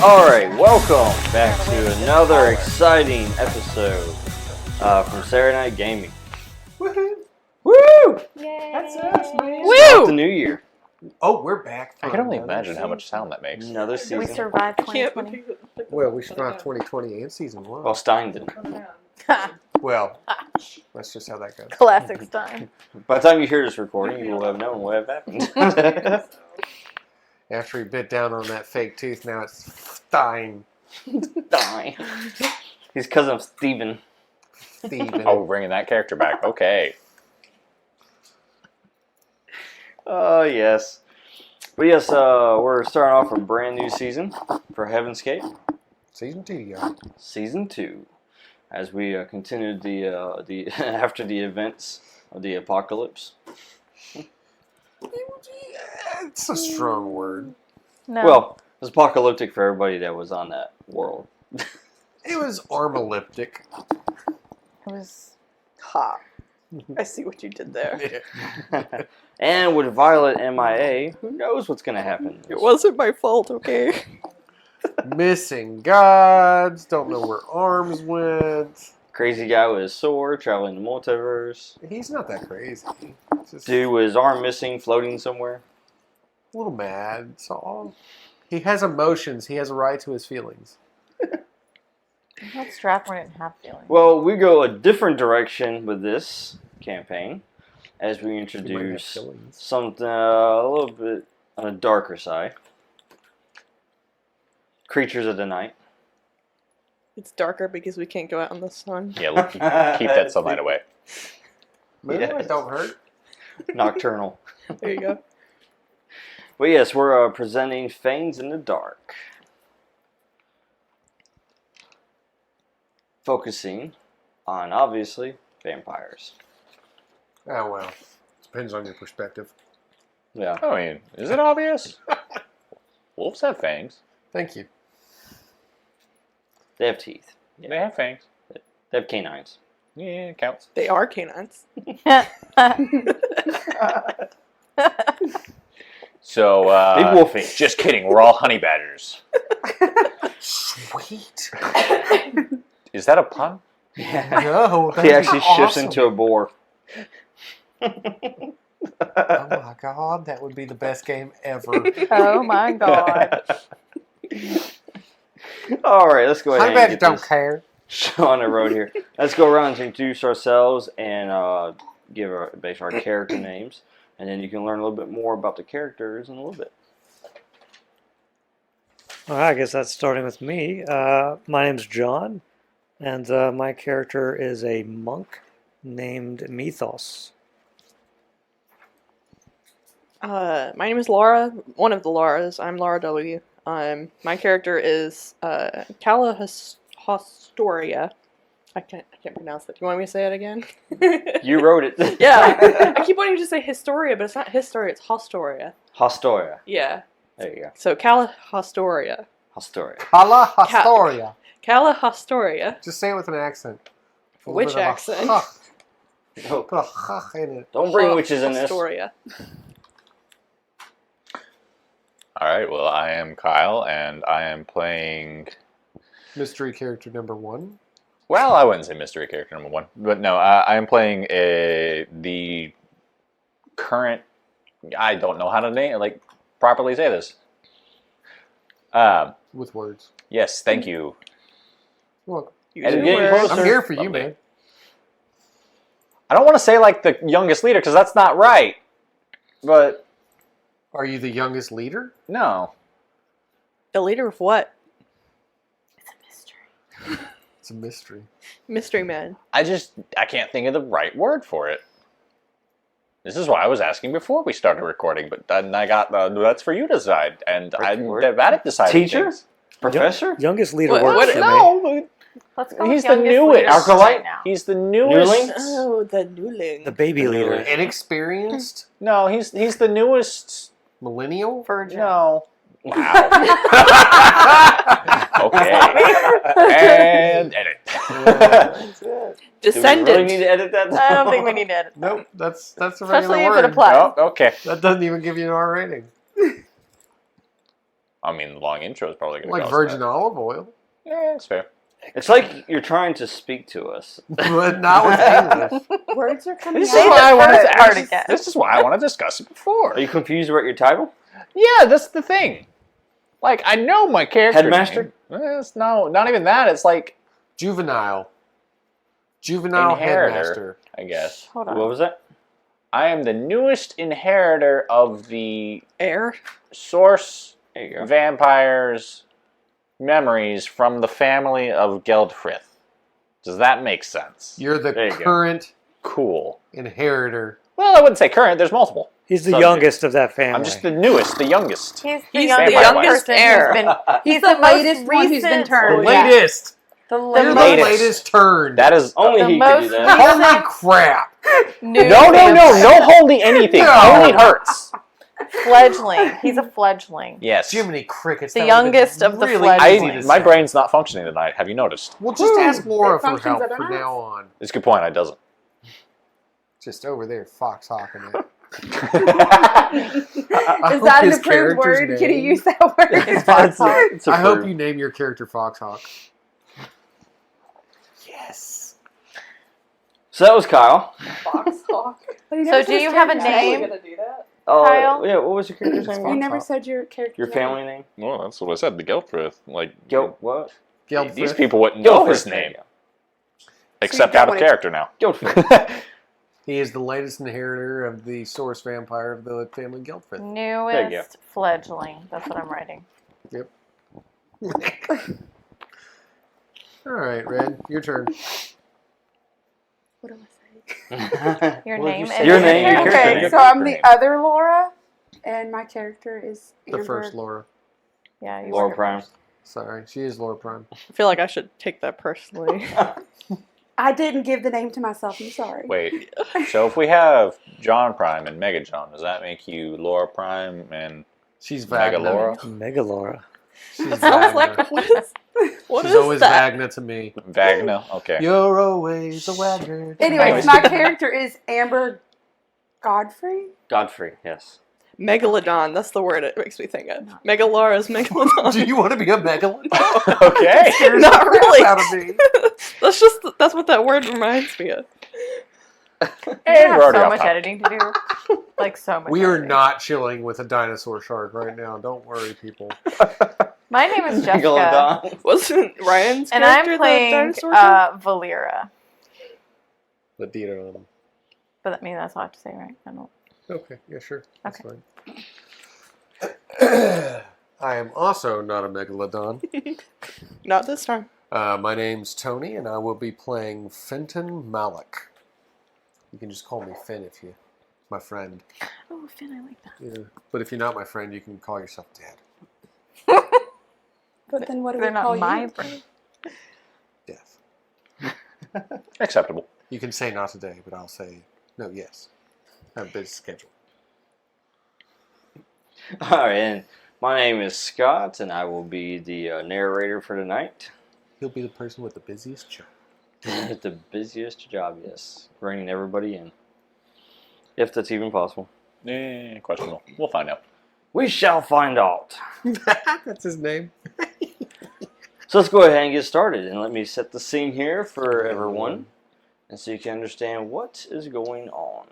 Alright, welcome back to another exciting episode from Saturday Night Gaming. Woohoo! Woo! Yay! That's us, man! Woo! The new year. Oh, we're back. I can only imagine how much sound that makes. Another season. We survived 2020. Well, we survived 2020 and season 1. Well, Stein didn't. Well, that's just how that goes. Classic time. By the time you hear this recording, you will have known what happened. After he bit down on that fake tooth, now it's Stein. Stein. He's cousin of Steven. Steven. Oh, we're bringing that character back. Okay. Oh, yes. But yes, we're starting off a brand new season for Heavenscape. Season 2, y'all. Season 2. As we continue the after the events of the apocalypse. It's a strong word. No. Well, it was apocalyptic for everybody that was on that world. It was armalyptic. It was hot. I see what you did there. And with Violet MIA, who knows what's going to happen? It wasn't my fault, okay? Missing gods. Don't know where arms went. Crazy guy with his sword, traveling the multiverse. He's not that crazy. Just Dude with his arm missing, floating somewhere. a little mad. That's all. He has emotions. He has a right to his feelings. That Strathmore didn't have feelings. Well, we go a different direction with this campaign as we introduce something a little bit on a darker side. Creatures of the night. It's darker because we can't go out in the sun. Yeah, keep that sunlight away. Moonlight Yes. don't hurt. Nocturnal. There you go. But yes, we're presenting Fangs in the Dark. Focusing on, obviously, vampires. Oh, well. Depends on your perspective. Yeah. I mean, is it obvious? Wolves have fangs. Thank you. They have teeth. They have fangs. They have canines. Yeah, it counts. They are canines. So, Big wolfie. just kidding. We're all honey badgers. Sweet. Is that a pun? No, He that's actually awesome. shifts into a boar. Oh my god, that would be the best game ever. Oh my god. Alright, let's go ahead I and bet you get don't this care. show on the road here. Let's go around and introduce ourselves and give our character names. And then you can learn a little bit more about the characters in a little bit. Well, I guess that's starting with me. My name's John, and my character is a monk named Mythos. My name is Laura, one of the Lauras. I'm Laura W. My character is Calahostoria. I can't pronounce that. Do you want me to say it again? You wrote it. Yeah. I keep wanting to say Historia, but it's not Historia, it's Hostoria. Hostoria. Yeah. There you go. So Calahostoria. Hostoria. Hala Astoria. Calahostoria. Just say it with an accent. A little Which bit of a accent? huh. No, Put a huh in it. don't bring witches in this. Hostoria. All right, well, I am Kyle, and I am playing... Mystery character number 1. Well, I wouldn't say mystery character number 1. But no, I am playing the current... I don't know how to properly say this. With words. Yes, thank you. Look, And getting User closer. I'm here for you, Someday. man. I don't want to say like the youngest leader because that's not right. But Are you the youngest leader? no. The leader of what? It's a mystery. It's a mystery. Mystery man. I can't think of the right word for it. This is why I was asking before we started recording, but then I got that's for you to decide, and Right I'm word. bad at deciding Teacher? things. Professor? Youngest leader What- works what- for me. No, Let's go he's with the youngest newest. leader Acolyte? right now. He's the newest. Newling? Oh, the newling. The baby leader. Inexperienced? No, he's the newest. Millennial? Virgin. No. Wow. Okay. And edit. Do we Descendant. really need to edit that? I don't think we need to edit that. Nope, that's a regular Especially if word. it applies. Oh, okay. That doesn't even give you an R rating. I mean, the long intro is probably going to Like virgin olive oil, Yeah, it's fair. It's like you're trying to speak to us. but not with English. Words are coming This out. is why I wanted first to part again. This is why I want to discuss it before. Are you confused about your title? Yeah, that's the thing. Like, I know my character. Headmaster? It's not even that. It's like Juvenile Inheritor. headmaster. I guess. Hold What on. was that? I am the newest inheritor of the Air. source There you go. vampires' memories from the family of Geldfrith. Does that make sense? You're the There you go. current Cool. inheritor. Well, I wouldn't say current. There's multiple. He's the Subject. youngest of that family. I'm just the newest, the youngest. He's He's the youngest youngest person heir. who's been. He's the the latest most one who's been recent- The turned. Yeah. latest. The You're latest. the latest. latest turn. That is Only The he could do most that. Holy crap. New no, holding anything. No. Only hurts. fledgling. He's a fledgling. Yes. Jiminy crickets. The that would've been youngest of the really fledglings. easy to My say. brain's not functioning tonight. Have you noticed? Well, just ask Laura It for functions help at from night. now on. It's a good point. It doesn't. Just over there, fox hawking it. Is I hope that an his approved character's word? Can you name- use that word? It's Foxhawk. It's I hope approved. you name your character Foxhawk. Yes. So that was Kyle. Foxhawk. But he So never do says you have a character's name? name. Oh, Kyle? yeah. What was your character's It's name? You Foxhawk. never said your character. Your family name? Well, that's what I said. The Geldfrith. Like, Gil. What? Geldfrith. these people wouldn't know his Gilfrith, name. there you Except don't out of wanna- character now. go. Gilfrith. He is the latest inheritor of the source vampire of the family Geldfrith. There you go. Newest fledgling. That's what I'm writing. All right, Red, your turn. What do I say? Your What did name you is say? Your name, your Okay, character Okay, name. so I'm Character the name. other Laura, and my character is The Amber. first Laura. Yeah, you Laura were Prime. Sorry, she is Laura Prime. I feel like I should take that personally. I didn't give the name to myself. I'm sorry. Wait. So if we have John Prime and Mega John, does that make you Laura Prime and She's Mega Vagna. Laura? Megalora. She's That sounds Vagna. like what is what She's is always that? Vagna to me. Vagna? Okay. You're always a Wagner. Anyways, my character is Amber Godfrey. Godfrey. Yes. Megalodon. That's the word it makes me think of. Megalora's megalodon. Do you want to be a megalodon? Okay. Scares Not the crap really. out of me. That's what that word reminds me of. I And have we're already so off much topic. editing to do. Like so much. We are editing. not chilling with a dinosaur shark right now. Don't worry, people. My name is Jessica, Megalodon. Wasn't Ryan's and character I'm playing the dinosaur? thing? Valera. Ladino. But I mean, that's all I have to say, right? I don't. Okay, yeah, sure. That's Okay. fine. I am also not a megalodon. Not this time. My name's Tony, and I will be playing Fenton Malik. You can just call me Finn if you're my friend. Oh, Finn, I like that. Yeah. But if you're not my friend, you can call yourself Dad. But then what do They're we call not my you? friend. Death. Acceptable. You can say not today, but I'll say no, yes. I have a busy schedule. All right, and my name is Scott, and I will be the narrator for tonight. He'll be the person with the busiest job. It's the busiest job, yes, reining everybody in, if that's even possible. Questionable. We'll find out. We shall find out. That's his name. So let's go ahead and get started, and let me set the scene here for everyone, and so you can understand what is going on.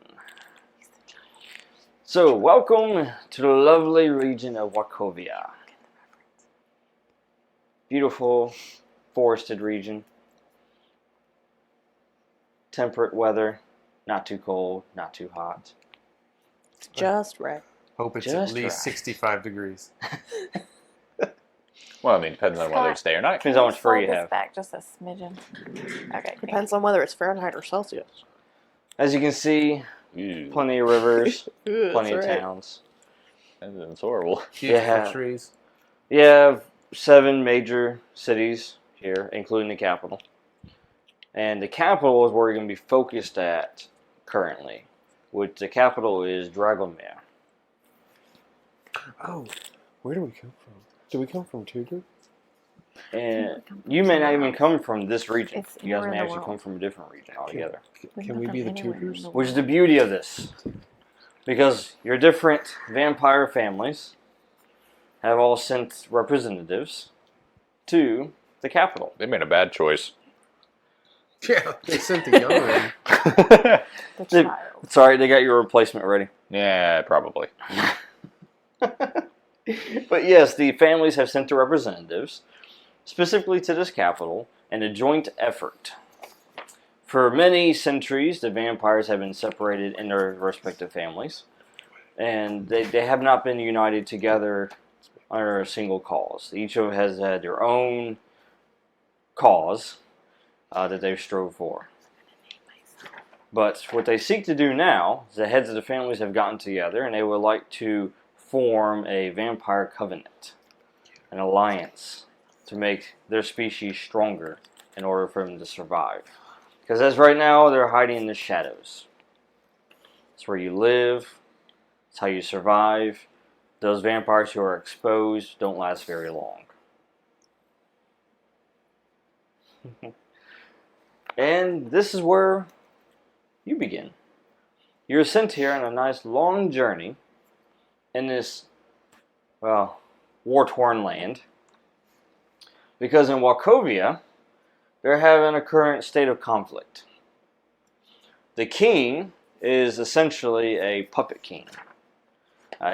So, welcome to the lovely region of Wachovia. Beautiful, forested region. Temperate weather, not too cold, not too hot. It's just right. Hope it's at Just least right. 65 degrees. Well, I mean, depends on whether it's day or night. Depends how much fur Fold you this have. back just a smidgen. Okay. thank Depends on whether it's Fahrenheit or Celsius. As you can see, Ew, plenty of rivers, Ooh, plenty of that's right. towns. that's horrible. Beautiful Yeah. trees. You have 7 major cities here, including the capital. And the capital is where you're going to be focused at currently, which the capital is Dragomir. Oh, where do we come from? Do we come from Tudor? And you may not even come from this region. It's You guys anywhere may in the actually world. come from a different region altogether. Can we be the Anywhere in Tudors? the Which is the beauty of this. Because you're different vampire families, have all sent representatives to the capital. They made a bad choice. Yeah, they sent the young one. The They- child. Sorry, they got your replacement ready. Yeah, probably. But yes, the families have sent their representatives, specifically to this capital, in a joint effort. For many centuries, the vampires have been separated in their respective families, and they have not been united together under a single cause. Each of them has had their own cause that they've strove for. But what they seek to do now is the heads of the families have gotten together and they would like to form a vampire covenant, an alliance, to make their species stronger in order for them to survive. Because as right now, they're hiding in the shadows. It's where you live, it's how you survive. Those vampires who are exposed don't last very long. And this is where you begin. You're sent here on a nice long journey in this, well, war-torn land. Because in Wachovia, they're having a current state of conflict. The king is essentially a puppet king.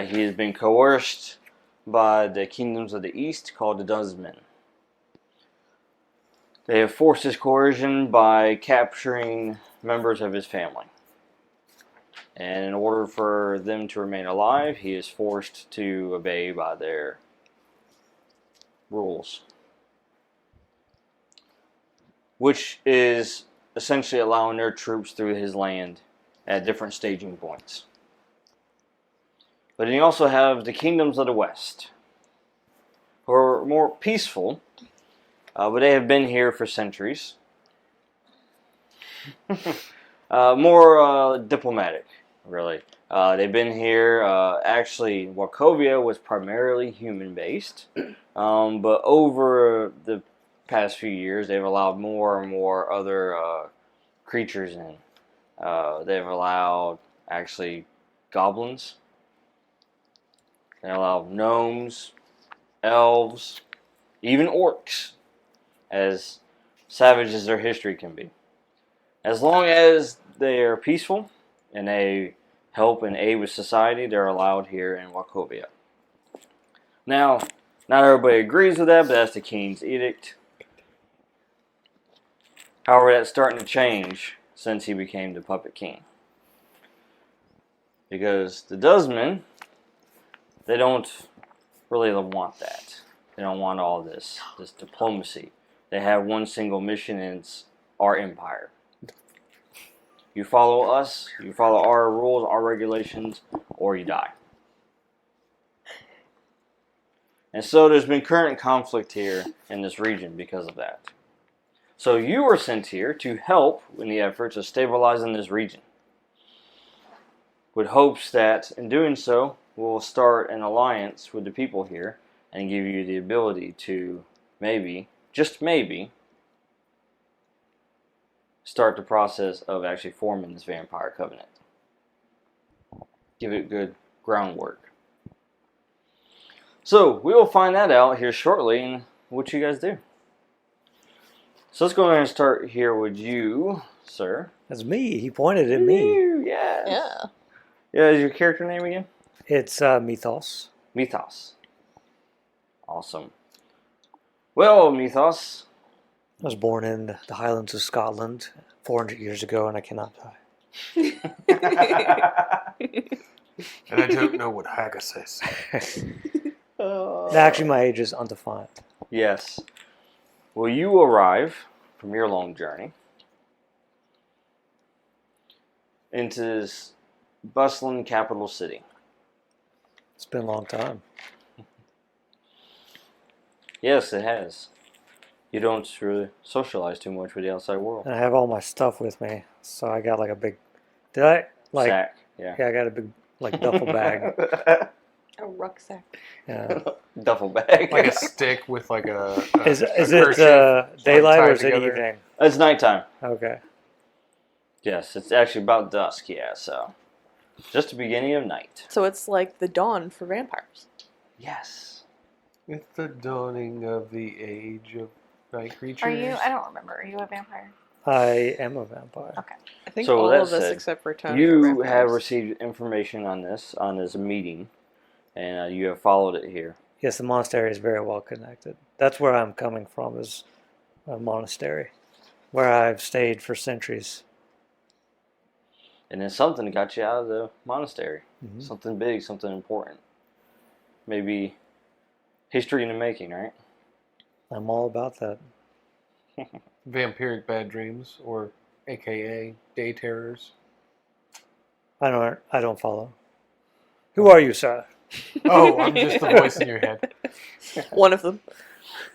He has been coerced by the kingdoms of the east called the Dustmen. They have forced his coercion by capturing members of his family. And in order for them to remain alive, he is forced to obey by their rules. Which is essentially allowing their troops through his land at different staging points. But then you also have the kingdoms of the west, who are more peaceful, but they have been here for centuries. More diplomatic, really. They've been here. Actually, Wachovia was primarily human-based, but over the past few years, they've allowed more and more other creatures in. They've allowed, actually, goblins. They allow gnomes, elves, even orcs, as savage as their history can be. As long as they are peaceful and they help and aid with society, they're allowed here in Wachovia. Now, not everybody agrees with that, but that's the king's edict. However, that's starting to change since he became the puppet king. Because the Dustmen, they don't really want that. They don't want all this diplomacy. They have one single mission, and it's our empire. You follow us, you follow our rules, our regulations, or you die. And so there's been current conflict here in this region because of that. So you were sent here to help in the efforts of stabilizing this region, with hopes that in doing so, we'll start an alliance with the people here and give you the ability to maybe, just maybe, start the process of actually forming this vampire covenant. Give it good groundwork. So, we will find that out here shortly in what you guys do. So let's go ahead and start here with you, sir. That's me. He pointed at me. You, yes. Yeah. Yeah, is your character name again? It's Mythos. Mythos. Awesome. Well, Mythos. I was born in the Highlands of Scotland 400 years ago, and I cannot die. And I don't know what haggis is. Actually, my age is undefined. Yes. Well, you arrive from your long journey into this bustling capital city. It's been a long time. Yes, it has. You don't really socialize too much with the outside world. And I have all my stuff with me, so I got like a big. Did I like? Sack, yeah. Yeah, I got a big like duffel bag. A rucksack. Yeah. Duffel bag. Like a stick with like a Is a it kerchief, daylight tied or is it together. evening? It's nighttime. Okay. Yes, it's actually about dusk, yeah, so. Just the beginning of night. So it's like the dawn for vampires. Yes. It's the dawning of the age of night creatures. Are you? I don't remember. Are you a vampire? I am a vampire. Okay. I think So all that of us said, except for Tony. You are have vampires. received information on this meeting, and you have followed it here. Yes, the monastery is very well connected. That's where I'm coming from, is a monastery, where I've stayed for centuries. And then something got you out of the monastery. Mhm. Something big, something important. Maybe history in the making, right? I'm all about that. Vampiric bad dreams, or AKA day terrors. I don't follow. Who are you, sir? Oh, I'm just the voice in your head. One of them.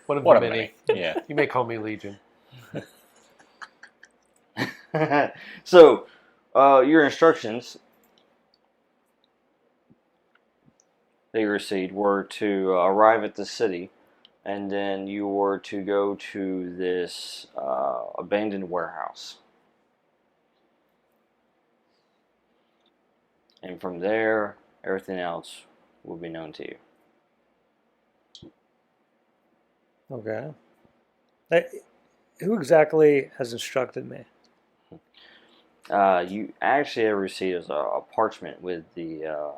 One of One the of many. many. Yeah. You may call me Legion. So, your instructions that you received were to arrive at the city, and then you were to go to this abandoned warehouse. And from there, everything else will be known to you. Okay. Who exactly has instructed me? You actually have received a parchment with the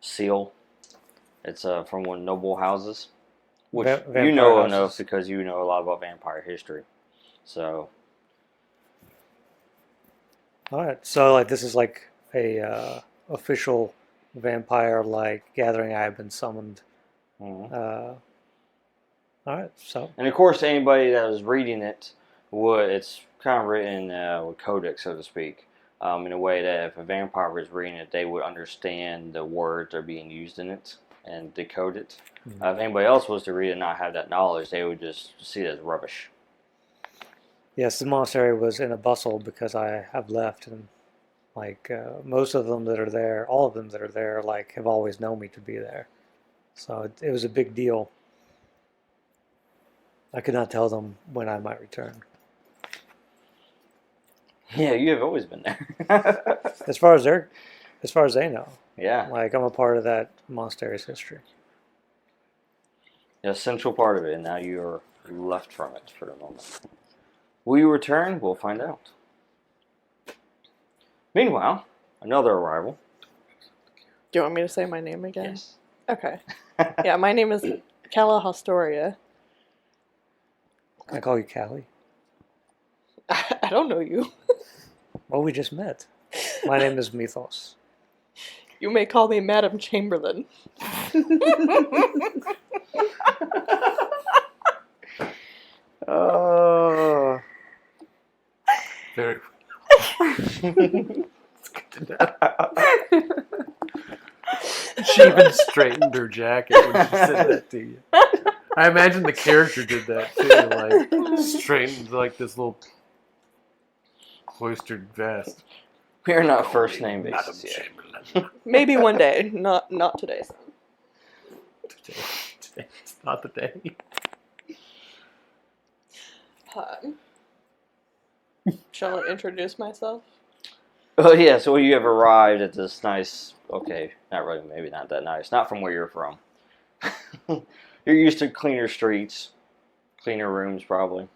seal. It's from one of the noble houses, which Vampire you know houses. enough because you know a lot about vampire history. So, All right. So, like, this is like a official vampire like gathering. I have been summoned. mhm. All right. So, And of course, anybody that was reading it it's kind of written with codex, so to speak, in a way that if a vampire was reading it, they would understand the words that are being used in it and decode it. Mhm. If anybody else was to read it and not have that knowledge, they would just see it as rubbish. yes, the monastery was in a bustle because I have left, and like most of them that are there, all of them that are there, like have always known me to be there. So it was a big deal. I could not tell them when I might return. Yeah, you have always been there. As far as they know, Yeah, like I'm a part of that monastery's history. a central part of it, and now you're left from it for the moment. Will you return? We'll find out. Meanwhile, another arrival. Do you want me to say my name again? Yes. Okay. Yeah, my name is Calla Hostoria. Can I call you Callie? I don't know you. Well, we just met. My name is Mythos. You may call me Madam Chamberlain. Oh. Very. It's good to know. She even straightened her jacket when she said that to you. I imagine the character did that too, like straightened like this little cloistered vest. We're not first name basis yet. Chamberlain. Maybe one day, not today. Today, it's not the day. Shall I introduce myself? Oh yeah, so you have arrived at this nice. Okay, not really. Maybe not that nice. Not from where you're from. You're used to cleaner streets, cleaner rooms, probably.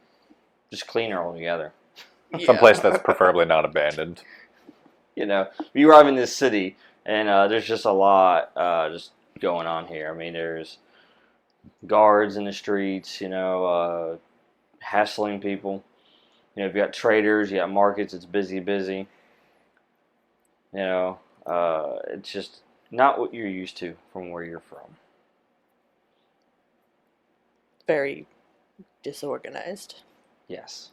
Just cleaner altogether. Someplace that's preferably not abandoned. You know, you arrive in this city, and there's just a lot just going on here. I mean, there's guards in the streets, hassling people. You got traders, you got markets, it's busy. It's just not what you're used to from where you're from. Very disorganized. Yes.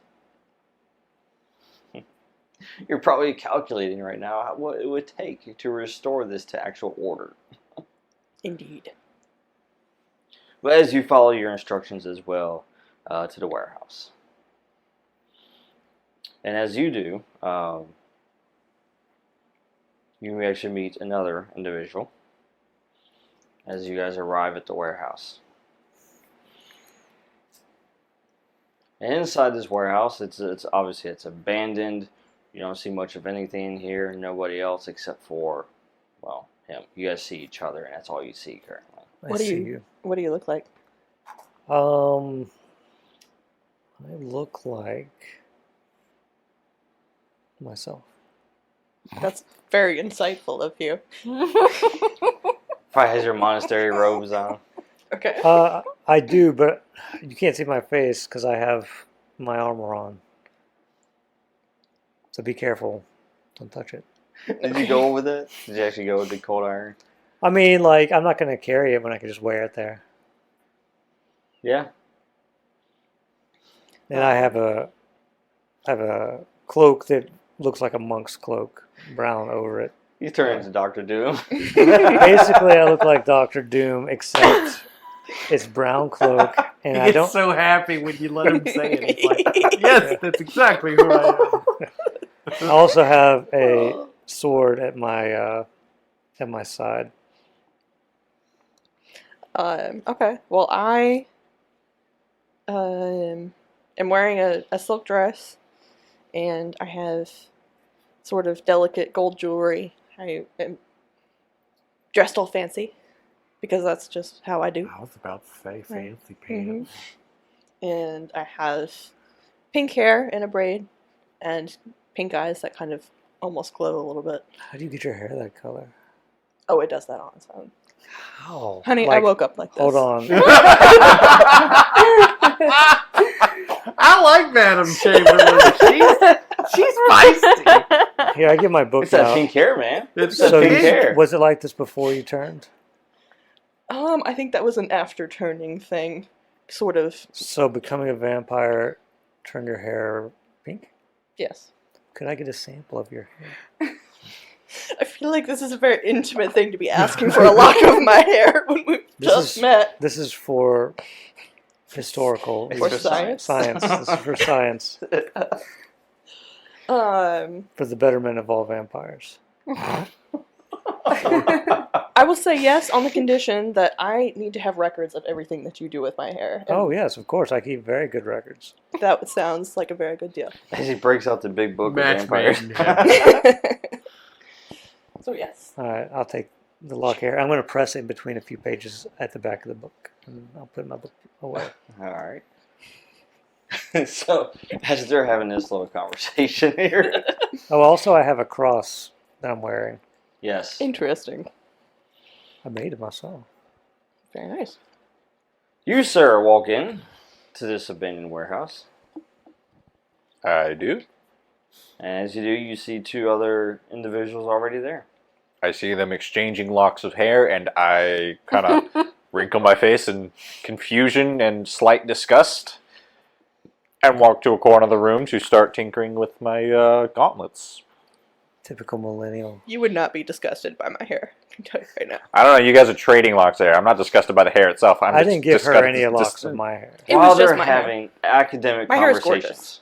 You're probably calculating right now what it would take to restore this to actual order. Indeed. But as you follow your instructions as well to the warehouse. And as you do, you actually meet another individual as you guys arrive at the warehouse. And inside this warehouse, it's obviously it's abandoned. You don't see much of anything in here. Nobody else except for, well, him. You guys see each other, and that's all you see currently. I see you. What do you look like? I look like myself. That's very insightful of you. Probably has your monastery robes on. Okay. I do, but you can't see my face because I have my armor on. So be careful. Don't touch it. Did you go with it? Did you actually go with the cold iron? I mean, like, I'm not going to carry it when I can just wear it there. Yeah. And I have a cloak that looks like a monk's cloak, brown over it. You turn into Dr. Doom. Basically, I look like Dr. Doom, except it's brown cloak, and He I gets don't. so happy when you let him say it. It's like, yes, that's exactly who I am. I also have a sword at my side. Okay. Well, I am wearing a silk dress, and I have sort of delicate gold jewelry. I am dressed all fancy because that's just how I do. I was about to say fancy pants. And I have pink hair in a braid and pink eyes that kind of almost glow a little bit. How do you get your hair that color? Oh, it does that on its own. How? Honey, I woke up like this. Hold on. I like Madam Chamberlain. She's feisty. Here, I get my book It's that out. pink hair, man. It's that So pink you, hair. was it like this before you turned? I think that was an after turning thing, sort of. So becoming a vampire turned your hair pink? Yes. Could I get a sample of your hair? I feel like this is a very intimate thing to be asking for a lock of my hair when we've just met. This is for historical. It's For for science? Science. This is for science. For the betterment of all vampires. I will say yes on the condition that I need to have records of everything that you do with my hair. And Oh, yes, of course. I keep very good records. that sounds like a very good deal. As he breaks out the big book of Match vampires. made in heaven. So yes. All right, I'll take the lock here. I'm going to press it in between a few pages at the back of the book. And I'll put my book away. All right. So, as they're having this little conversation here. Oh, also, I have a cross that I'm wearing. Yes. Interesting. I made it myself. Very nice. You, sir, walk in to this abandoned warehouse. I do. And as you do, you see two other individuals already there. I see them exchanging locks of hair, and I kind of wrinkle my face in confusion and slight disgust, and walk to a corner of the room to start tinkering with my gauntlets. Typical millennial. You would not be disgusted by my hair. I can tell you right now. I don't know, you guys are trading locks of hair. I'm not disgusted by the hair itself. I didn't give her any locks of my hair. It While was just they're my hair. having academic My hair is conversations.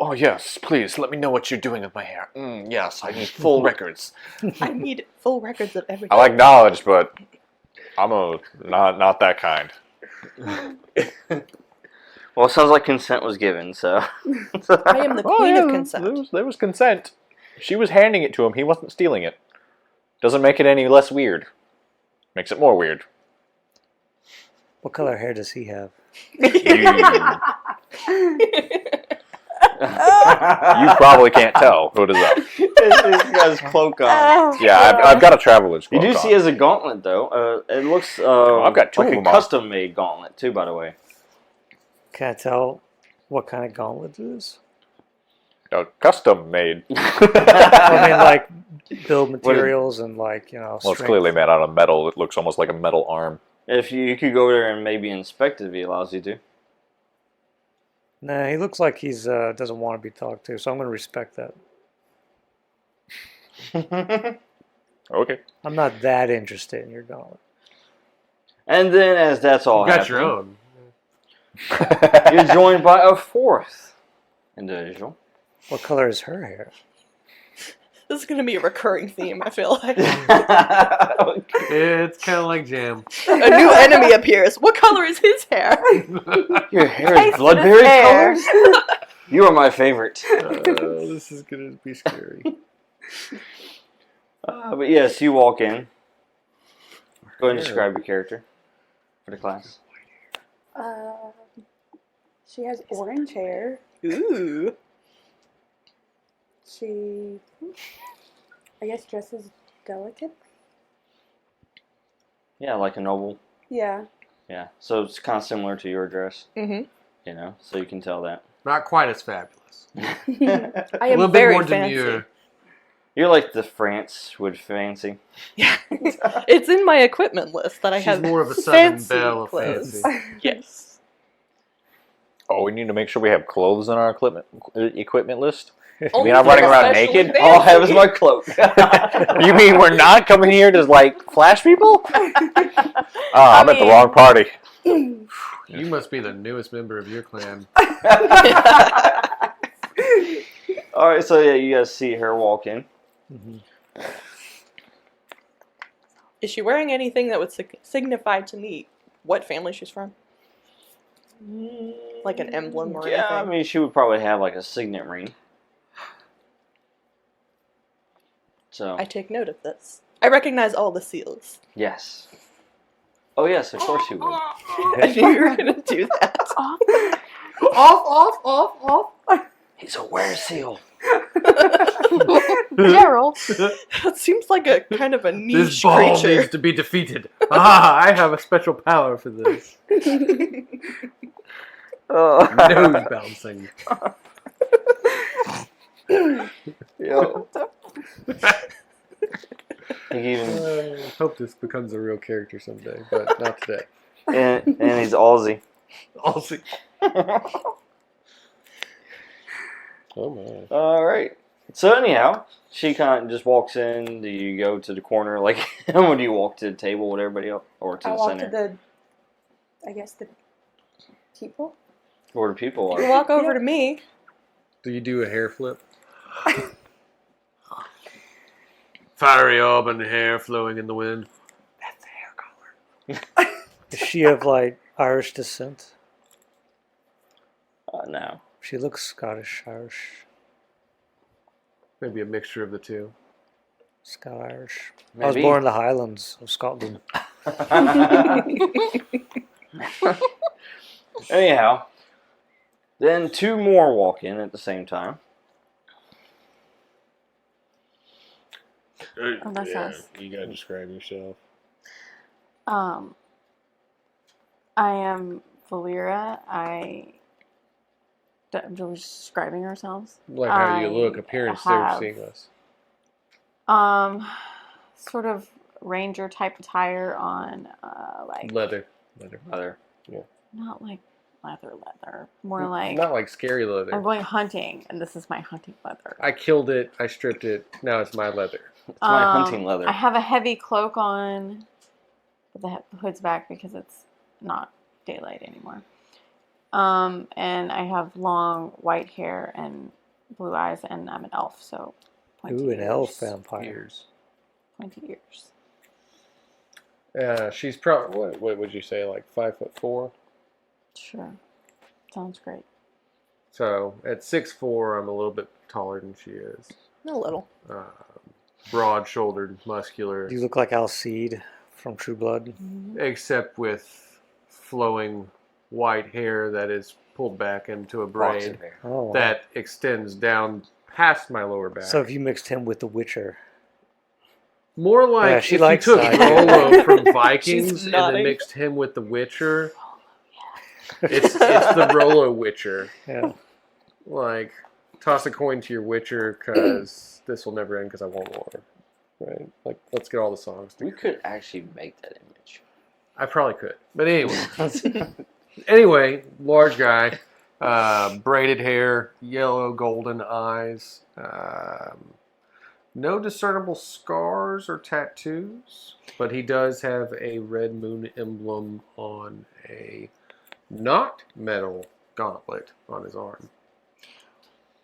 Oh, yes, please, let me know what you're doing with my hair. Yes, I need full records. I need full records of everything. I like knowledge, but I'm not that kind. Well, it sounds like consent was given, so. I am the queen of consent. There was consent. She was handing it to him. He wasn't stealing it. Doesn't make it any less weird. Makes it more weird. What color hair does he have? You probably can't tell who it is up. He's got his cloak on. Yeah, I've got a traveler's You cloak do on. see as a gauntlet, though. It looks I've got two like of a them on. custom-made gauntlet, too, by the way. Can I tell what kind of gauntlet it is? Custom made. I mean, like, build materials and, like, you know, Well, it's strength. clearly made out of metal. It looks almost like a metal arm. If you could go there and maybe inspect it if he allows you to. Nah, he looks like he's doesn't want to be talked to, so I'm going to respect that. Okay. I'm not that interested in your gauntlet. And then, as that's all You got your happening, own. you're joined by a fourth individual. What color is her hair? This is going to be a recurring theme, I feel like. It's kind of like jam. A new enemy appears. What color is his hair? Your hair is Tasted bloodberry hair. colors? You are my favorite. This is going to be scary. But yes, you walk in. Go ahead and describe your character for the class. She has orange hair. Ooh. She, I guess, dresses delicately. Yeah, like a noble. Yeah. Yeah, so it's kind of similar to your dress, Mm-hmm. you know, so you can tell that. Not quite as fabulous. I A am little bit very more fancy. demure. You're like the France would fancy. Yeah, it's in my equipment list that I She's have. more of a Southern fancy belle of clothes. fancy. Yes. Oh, we need to make sure we have clothes on our equipment list. You Only mean I'm if running they're around especially naked? fancy. All I have is my cloak. You mean we're not coming here to like flash people? I'm at the wrong party. You must be the newest member of your clan. All right, so yeah, you guys see her walk in. Mm-hmm. Is she wearing anything that would signify to me what family she's from? Like an emblem or Yeah, I anything? mean, she would probably have like a signet ring. So, I take note of this. I recognize all the seals. yes. Oh, yes, of course you would. I knew you were going to do that. Off. He's a were-seal. Gerald. That seems like a kind of a This niche ball creature. needs to be defeated. I have a special power for this. Nose bouncing. Yo. He even, I hope this becomes a real character someday, but not today. and he's Aussie. I'll see. Oh my. All right. So anyhow, she kind of just walks in. Do you go to the corner like when do you walk to the table with everybody else, or to I the walk center, to the, I guess, the people. where the people You are? walk over to me. Do you do a hair flip? Fiery auburn hair flowing in the wind. That's the hair color. Is she of like Irish descent? No. She looks Scottish, Irish, Maybe a mixture of the two. Scot-Irish. I Maybe. was born in the Highlands of Scotland. Anyhow, then two more walk in at the same time. Oh, that's us. You gotta describe yourself. I am Valera. We're just describing ourselves. Like how you look, I appearance, have- they're seeing us. Sort of ranger type attire on, like Leather. Other. not like leather, more like Not like scary leather. I'm going hunting, and this is my hunting leather. I killed it, I stripped it, now it's my leather. It's my hunting leather. I have a heavy cloak on, but the hood's back because it's not daylight anymore. And I have long white hair and blue eyes, and I'm an elf, so pointy Ooh, an ears. elf vampire. Ears. Pointy ears. She's probably, what would you say, like 5'4"? Sure. Sounds great. So at 6'4", I'm a little bit taller than she is. A little. Broad-shouldered, muscular, You look like Alcide from True Blood. except with flowing white hair that is pulled back into a Box braid of hair. Oh, wow. that extends down past my lower back. So if you mixed him with The Witcher, More like Yeah, she if likes you took that. Rollo from Vikings She's and nodding. then mixed him with the Witcher. It's the Rollo Witcher. yeah. Like, toss a coin to your Witcher because this will never end because I want more. Right? Like, let's get all the songs We together. could actually make that image. I probably could. But anyway, large guy, braided hair, yellow golden eyes, no discernible scars or tattoos, but he does have a red moon emblem on a not metal gauntlet on his arm.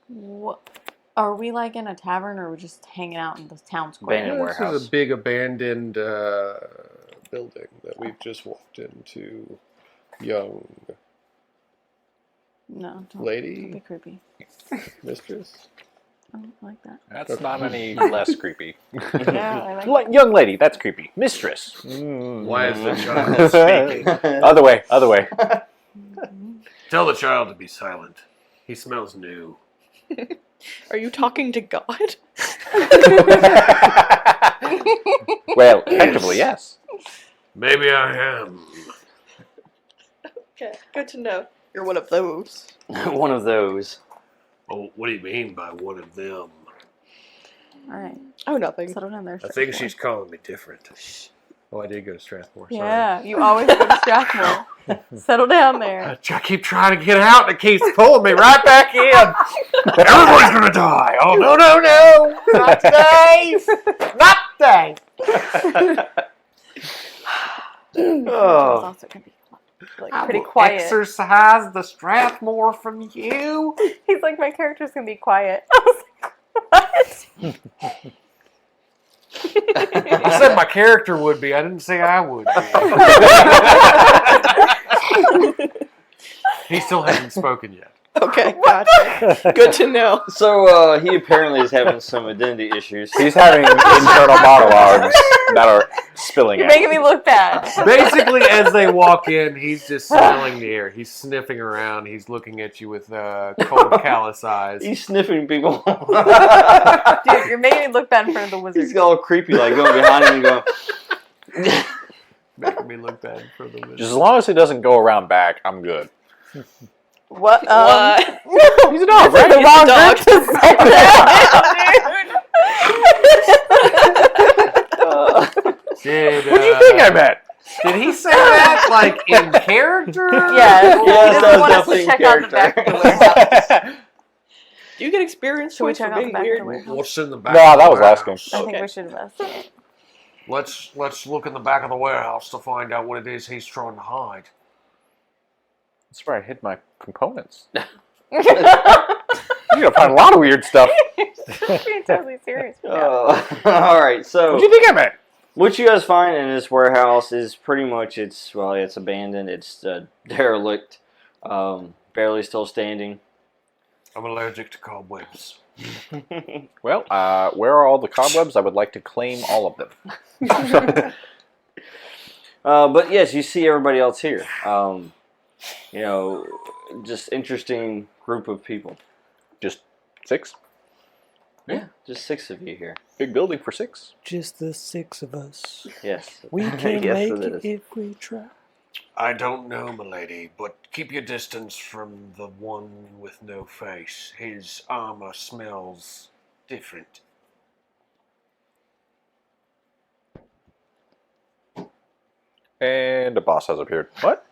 What? Are we like in a tavern, or are we just hanging out in the town square? Abandoned This warehouse. is a big abandoned building that we've just walked into. Young No, don't be lady, creepy. mistress. I don't like that. That's not any less creepy. Yeah, I like Young lady, that's creepy. Mistress. Why is the child speaking? Other way, other way. Tell the child to be silent. He smells new. Are you talking to God? Well, effectively, yes. Maybe I am. Okay, good to know. You're one of those. One of those. Oh, what do you mean by one of them? Alright. Oh, nothing. Settle down there. I think she's calling me different. Oh, I did go to Strathmore. Sorry. Yeah, you always go to Strathmore. Settle down there. I keep trying to get out, and it keeps pulling me right back in. Everybody's gonna die. Oh no, no, no! Not today! Not today! It's Oh. also gonna be like pretty quiet. Exorcise the Strathmore from you. He's like, my character's gonna be quiet. I was like, what? I said my character would be. I didn't say I would be. He still hasn't spoken yet. Okay, gotcha. Good to know. So he apparently is having some identity issues. He's having internal monologues that are spilling You're out. making me look bad. Basically, as they walk in, he's just smelling the air. He's sniffing around. He's looking at you with cold, callous eyes. He's sniffing people. Dude, you're making me look bad in front of the wizard. He's all creepy, like going behind him and going. Making me look bad for the Just as long as he doesn't go around back, I'm good. What? What? He's a dog, right? The wrong dog. group to say that, Did, What do you think I meant? Did he say that, like, in character? dude. Yes. Yes, He that doesn't was want us to definitely in check out the back of the warehouse. Do you get experience Should we points for check out the being back of weird? the warehouse? What's in the back? No, of the that was last warehouse? I think Okay. we should investigate. Let's look in the back of the warehouse to find out what it is he's trying to hide. That's where I hid my components. You're gonna find a lot of weird stuff. Being totally serious. Right now. All right, so What do you think I meant? what you guys find in this warehouse is pretty much it's abandoned, it's derelict, barely still standing. I'm allergic to cobwebs. Well, where are all the cobwebs? I would like to claim all of them. But yes, you see everybody else here. You know, just interesting group of people. Just 6? Yeah, just 6 of you here. Big building for 6. Just the 6 of us. Yes, We can Yes, make it it is. if we try. I don't know, milady, but keep your distance from the one with no face. His armor smells different. And a boss has appeared. What?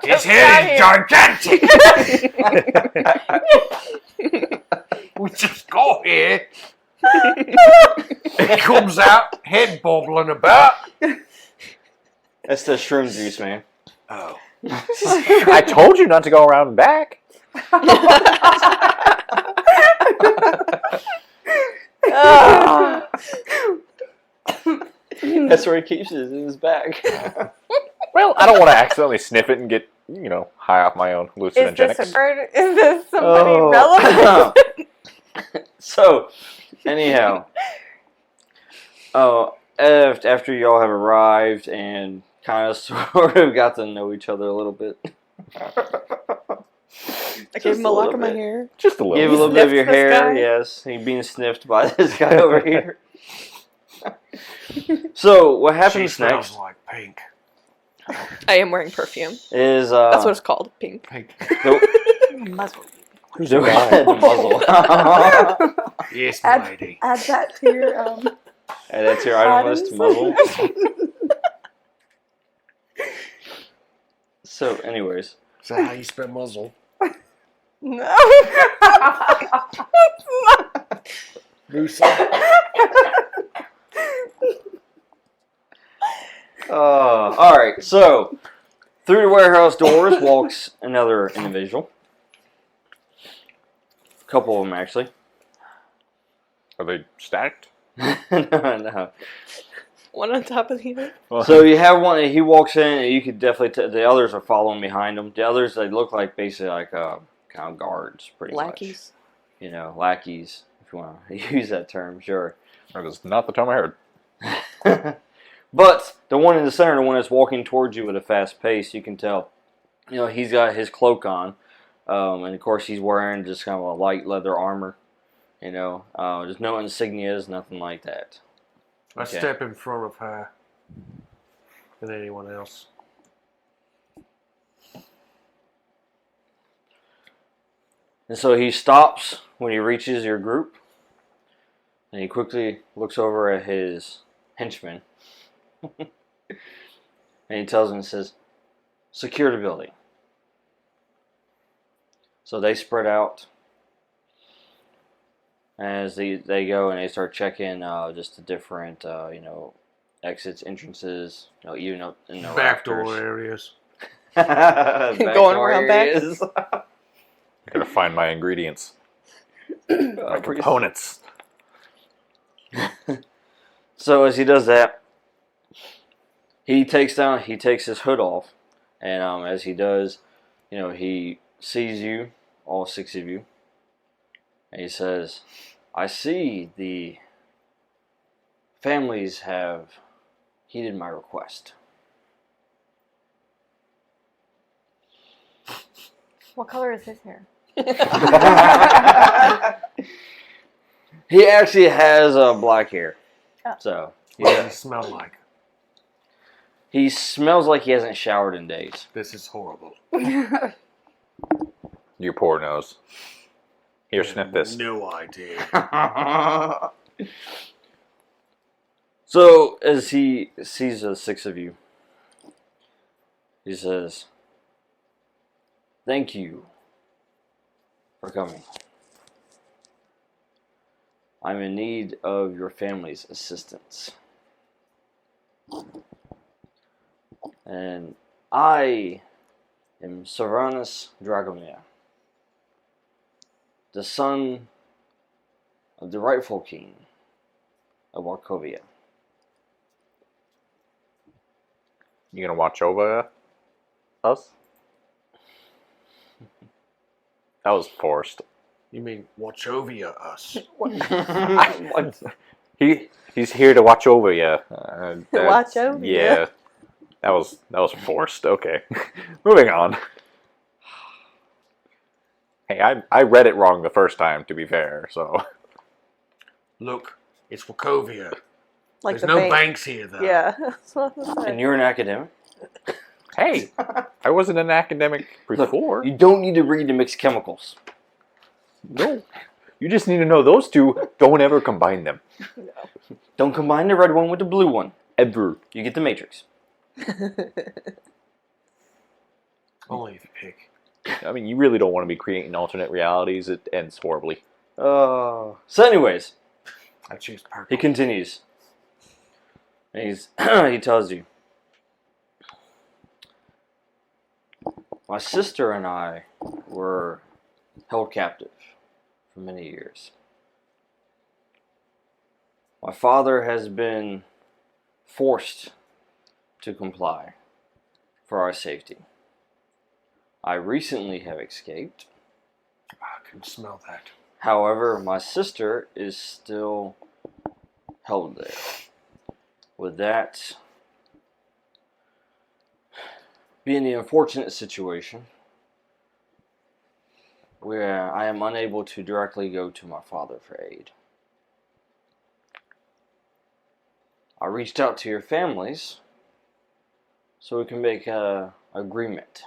His head is gigantic! We just got here. It comes out, head bobbling about. that's the shroom juice, man. Oh. I told you not to go around back. That's where he keeps it, in his bag. Well, I don't want to accidentally sniff it and get, high off my own Is this hallucinogenics. a bird? Is this somebody Oh. relevant? So, anyhow, after y'all have arrived and kind of sort of got to know each other a little bit. I gave him a lock of my hair. Just a little. Give a little bit of your Sniffed this hair, guy? yes. He being sniffed by this guy over here. So, what She happens smells next like pink. I am wearing perfume. is That's what it's called, pink. Pink. Who's the the guy? muzzle. Yes, Add- milady. Add that to your And that's your item list, items. muzzle. So, anyways. Is that how you spell muzzle? No. Musa. Alright, so through the warehouse doors walks another individual. A couple of them, actually. Are they stacked? No. One on top of the other. So you have one, he walks in, and you could definitely the others are following behind him. The others, they look like basically like kind of guards, pretty Lackeys. much. lackeys, if you want to use that term, sure. That was not the term I heard. But the one in the center, the one that's walking towards you at a fast pace, you can tell, he's got his cloak on, and of course he's wearing just kind of a light leather armor. There's no insignias, nothing like that. I Okay. step in front of her and anyone else. And so he stops when he reaches your group, and he quickly looks over at his henchman, and he tells him, says, "Secure the building." So they spread out as they go, and they start checking just the different, exits, entrances, even up in the Backdoor rafters. areas. Going around back. areas. I gotta find my ingredients, my components. So as he does that, he takes his hood off, and as he does, he sees you, all 6 of you, and he says, "I see the families have heeded my request." What color is his hair? He actually has black hair, Oh. so What does yeah, he smell like? he smells like he hasn't showered in days. This is horrible. Your poor nose. Here, sniff this. No idea. So as he sees the 6 of you, he says, "Thank you for coming. I'm in need of your family's assistance. And I am Servanus Dragomir, the son of the rightful king of Wachovia." You gonna watch over us? That was forced. You mean Wachovia us? What? He's here to watch over you. Watch over ya. Yeah, that was forced. Okay, moving on. Hey, I read it wrong the first time. To be fair, so Look, it's Wachovia. Like There's the no bank. banks here, though. Yeah. That's what I was And saying. you're an academic? hey, I wasn't an academic before. You don't need to read the mixed chemicals. No, you just need to know those two. Don't ever combine them. Don't combine the red one with the blue one. Ever. You get the matrix. Only if you pick. I mean, you really don't want to be creating alternate realities. It ends horribly. So anyways, I choose purple. he continues. And he tells you, "My sister and I were held captive for many years. My father has been forced to comply for our safety. I recently have escaped. I can smell that. However, my sister is still held there. With that being the unfortunate situation where I am unable to directly go to my father for aid. I reached out to your families so we can make an agreement.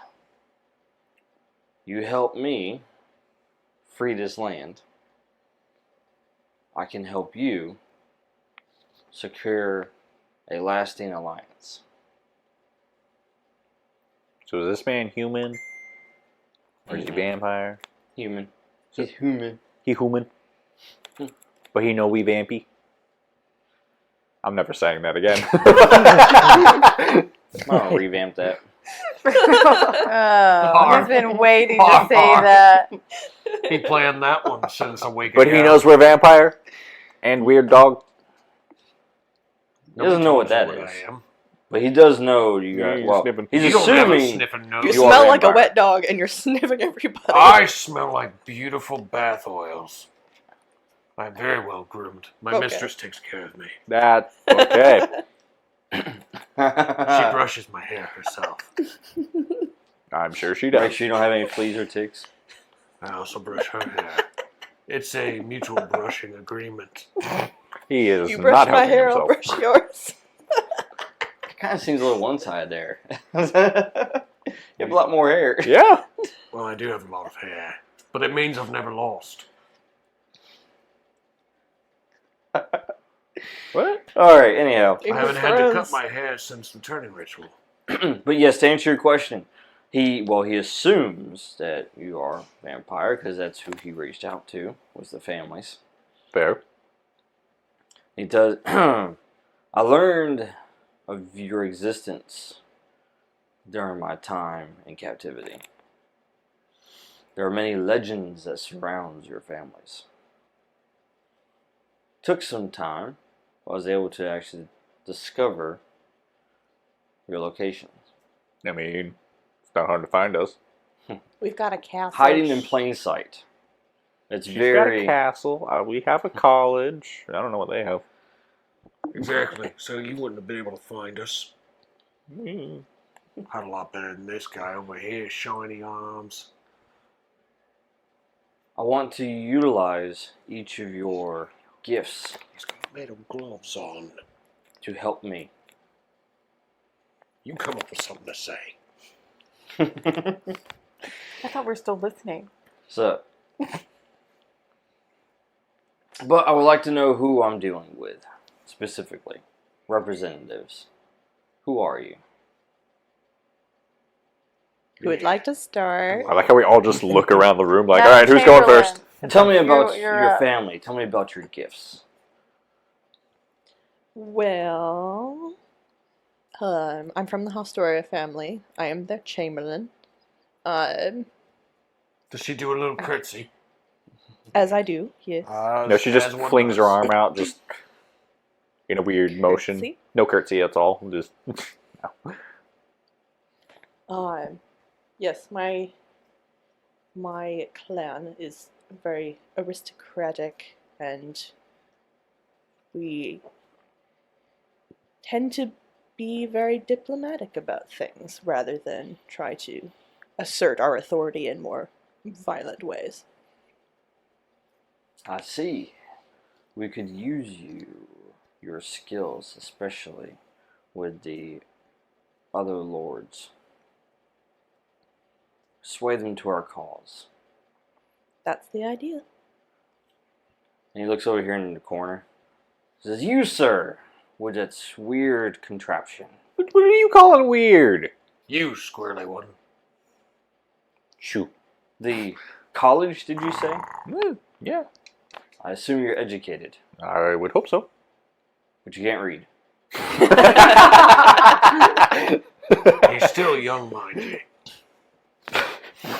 You help me free this land. I can help you secure a lasting alliance." So is this man human? Or is he vampire? Human. He's human. He human. But he know we vampy. I'm never saying that again. I'll revamp that. I've been waiting to say that. He planned that one since a week But ago. he knows we're vampire and weird dog. He doesn't know what that Nobody is. told me I am. But he does know you guys. He's Well, sniffing. he's You don't have a assuming. sniffing nose. You You are smell like a vampire. wet dog, and you're sniffing everybody. I smell like beautiful bath oils. I'm very well groomed. My Okay. mistress takes care of me. That okay. She brushes my hair herself. I'm sure she Make does. sure you don't have any fleas or ticks. I also brush her hair. It's a mutual brushing agreement. He is You not brush my helping hair, I'll himself. brush yours. Kind of seems a little one-sided there. You have a lot more hair. Yeah. Well, I do have a lot of hair, but it means I've never lost. What? All right. Anyhow, I haven't had to cut my hair since the turning ritual. but yes, to answer your question, he assumes that you are a vampire because that's who he reached out to, was the families. Fair. He does. I learned of your existence during my time in captivity. There are many legends that surround your families. Took some time. I was able to actually discover your location. I mean, it's not hard to find us. We've got a castle. Hiding in plain sight. It's She's very. got a castle. We have a college. I don't know what they have. Exactly. So you wouldn't have been able to find us. Mm. Had a lot better than this guy over here, shiny arms. I want to utilize each of your gifts He's got metal gloves on. to help me. You come up with something to say. I thought we were still listening. So, but I would like to know who I'm dealing with, specifically. Representatives. Who are you? Who would like to start? I like how we all just look around the room like, No, all right, who's going Chamberlain. first? Tell me about You're your up. family. Tell me about your gifts. Well, I'm from the Hostoria family. I am their chamberlain. Does she do a little curtsy? As I do, yes. No, she just As one flings her does. arm out, just in a weird motion. Curtsy? No curtsy, that's all. Just Yes, my clan is very aristocratic, and we tend to be very diplomatic about things rather than try to assert our authority in more violent ways. I see. We could use your skills, especially with the other lords. Sway them to our cause. That's the idea. And he looks over here in the corner. Says, "You, sir, with that weird contraption." what are you calling weird? You squirrely one. Shoot. The college, did you say? Yeah, I assume you're educated, I would hope so. but you can't read. He's still young, mind you.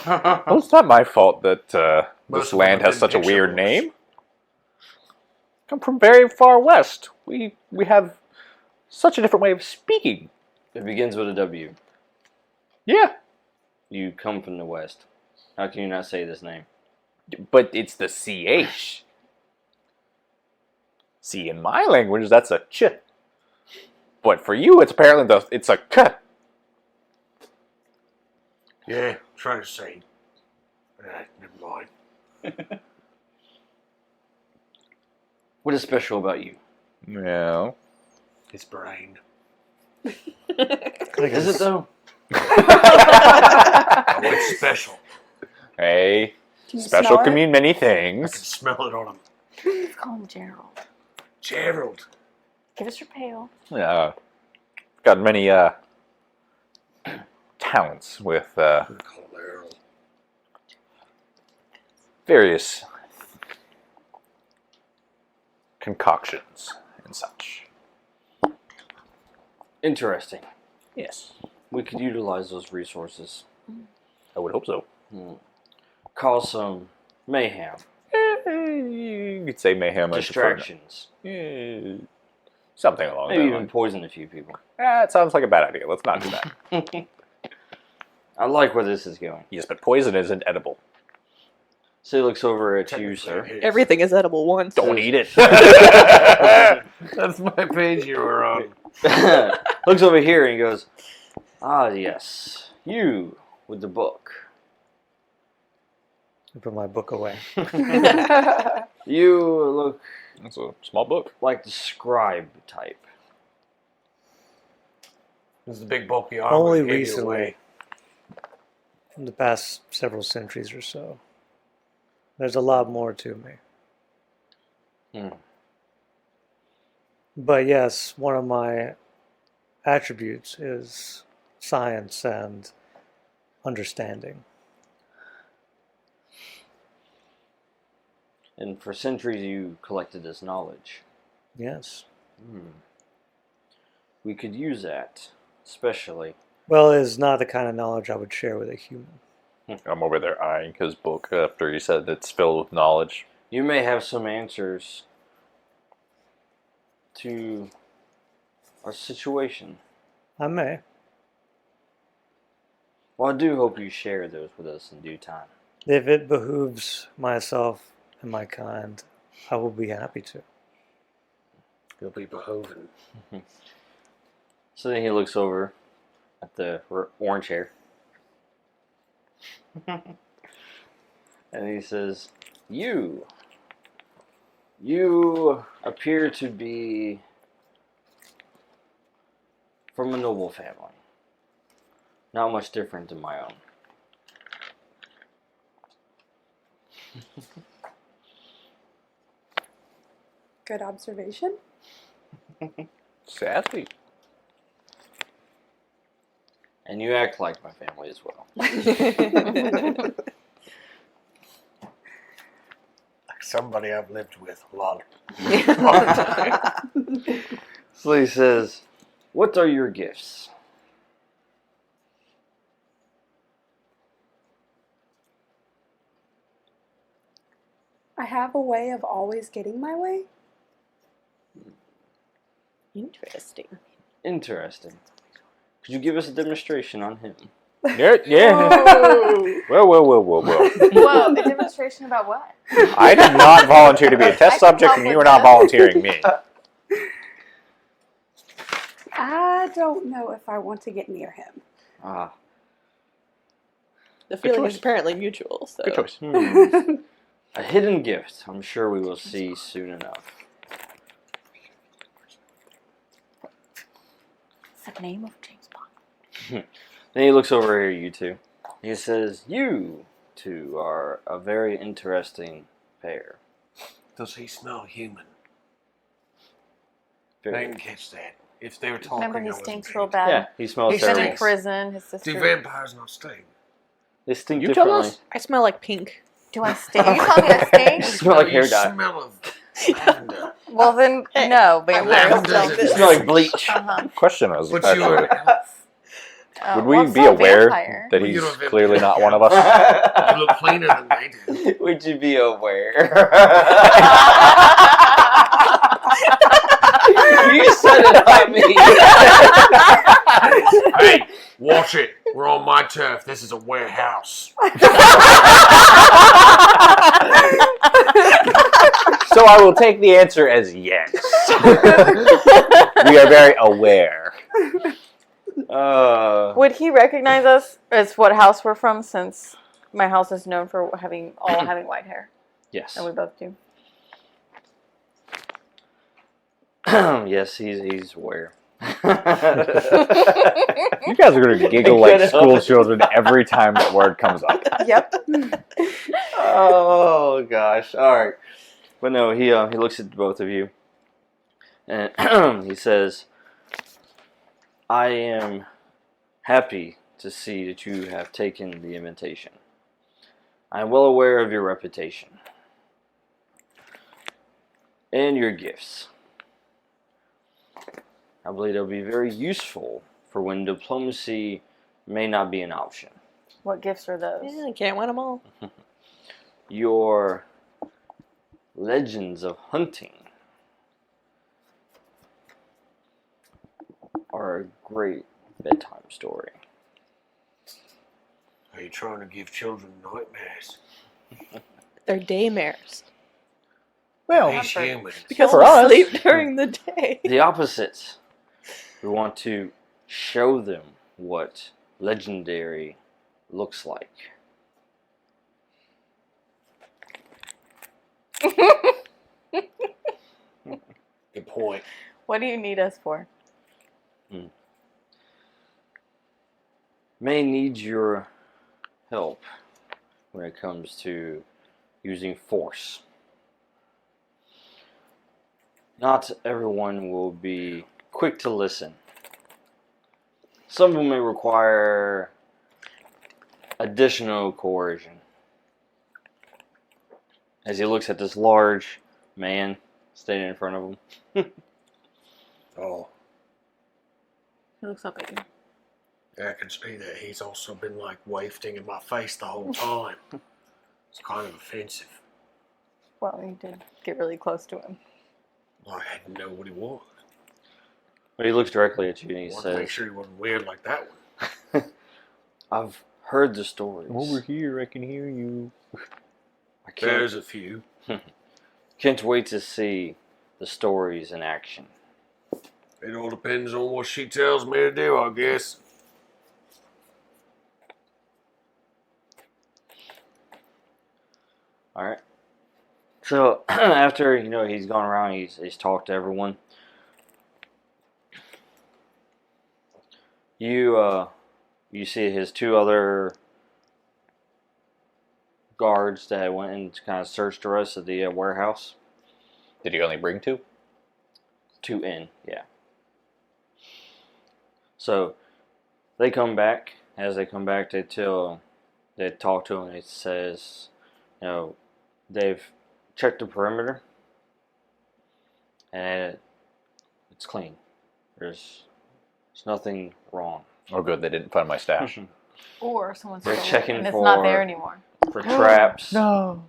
Well, it's not my fault that Most this of land them has have such a been weird picture name. Come from very far west. We have such a different way of speaking. It begins with a W. Yeah, You come from the west. How can you not say this name? but it's the CH. See, in my language, that's a ch. But for you, it's apparently it's a k. Yeah, trying to say. Never mind. What is special about you? Yeah. His brain. Is it though? Oh, it's special. Hey, Can you special smell can it? mean many I can things. smell it on him. Let's call him Gerald. Gerald. Give us your pail. Yeah. Got many talents with I'm gonna call him Earl. various concoctions and such. Interesting. Yes. We could utilize those resources. I would hope so. Cause some mayhem. You could say mayhem. I prefer not. Distractions. Something along Maybe that even line. poison a few people. It sounds like a bad idea. Let's not do that. I like where this is going. Yes, but poison isn't edible. So he looks over at you, Technically, sir. it is. Everything is edible once. Don't eat it. That's my page you were on. Looks over here and he goes, "Ah, yes, you with the book. I put my book away. You look It's a small book. like the scribe type. This is the big bulky armor. Only gave you recently, away. in the past several centuries or so. There's a lot more to me. Hmm. But yes, one of my attributes is science and understanding. And for centuries you collected this knowledge. Yes. We could use that, especially. Well, it is not the kind of knowledge I would share with a human. I'm over there eyeing his book after he said it's filled with knowledge. You may have some answers to our situation. I may. Well, I do hope you share those with us in due time. If it behooves myself and my kind, I will be happy to. You'll be behoven. So then he looks over at the orange hair. And he says, You appear to be from a noble family. Not much different than my own. Good observation. Sadly. And you act like my family as well. Like somebody I've lived with a lot. So he says, What are your gifts? I have a way of always getting my way. Interesting. Interesting. Could you give us a demonstration on him? Yeah. Whoa. Whoa, a demonstration about what? I did not volunteer to be a test subject, and you are not volunteering me. I don't know if I want to get near him. Ah. The feeling choice. is apparently mutual. So. Good choice. A hidden gift. I'm sure we will see soon enough. It's the name of James Bond. Then he looks over here at you two. He says, You two are a very interesting pair. Does he smell human? I Very, didn't catch that. If they were talking, Remember, I he wasn't stinks paying real bad. yeah, he smells He's He's been terrible. in prison. His attention. sister. Do vampires not stink? They stink You tell differently. us. I smell like pink. Do I stink? You call me a stink? You smell like You hair dye. smell of lavender. Well then, no. Vampires Lavender don't. is- You smell like bleach. Uh-huh. Question was, But you are actually, an elf. would we Well, be so aware vampire. that Well, you he's don't have clearly vampire. not one of us? You look cleaner than they do. Would you be aware? You said it, not me. Hey, watch it. We're on my turf. This is a warehouse. So I will take the answer as yes. We are very aware. Would he recognize us as what house we're from? Since my house is known for having white hair, Yes. and we both do. Yes, he's aware. You guys are going to giggle like school children every time that word comes up. Yep. Oh gosh! All right, but no, he looks at both of you, and he says, "I am happy to see that you have taken the invitation. I am well aware of your reputation and your gifts. I believe they'll be very useful for when diplomacy may not be an option. What gifts are those? Yeah, can't win them all. Your legends of hunting are a great bedtime story. Are you trying to give children nightmares? They're daymares. Well, These humans. Because for we us. sleep during the day. The opposites. We want to show them what legendary looks like. Good point. What do you need us for? May need your help when it comes to using force. Not everyone will be quick to listen. Some of them may require additional coercion. As he looks at this large man standing in front of him. Oh, He looks up at you. I can see that he's also been like wafting in my face the whole time. It's kind of offensive. Well, you did get really close to him. I didn't know what he was. But he looks directly at you and he I wanted to make says, sure he wasn't weird like that one. I've heard the stories. over here, I can hear you. I can't, There's a few. can't wait to see the stories in action. It all depends on what she tells me to do, I guess. Alright. So, after, he's gone around, he's talked to everyone. You see his two other guards that went and kind of searched the rest of the warehouse. Did he only bring 2? 2 in, yeah. So, they come back. As they come back, they talk to him, and it says, they've checked the perimeter, and it's clean. There's nothing wrong. Oh, good, they didn't find my stash. Or someone's They're stolen it checking and it's not for- there anymore. For traps. No.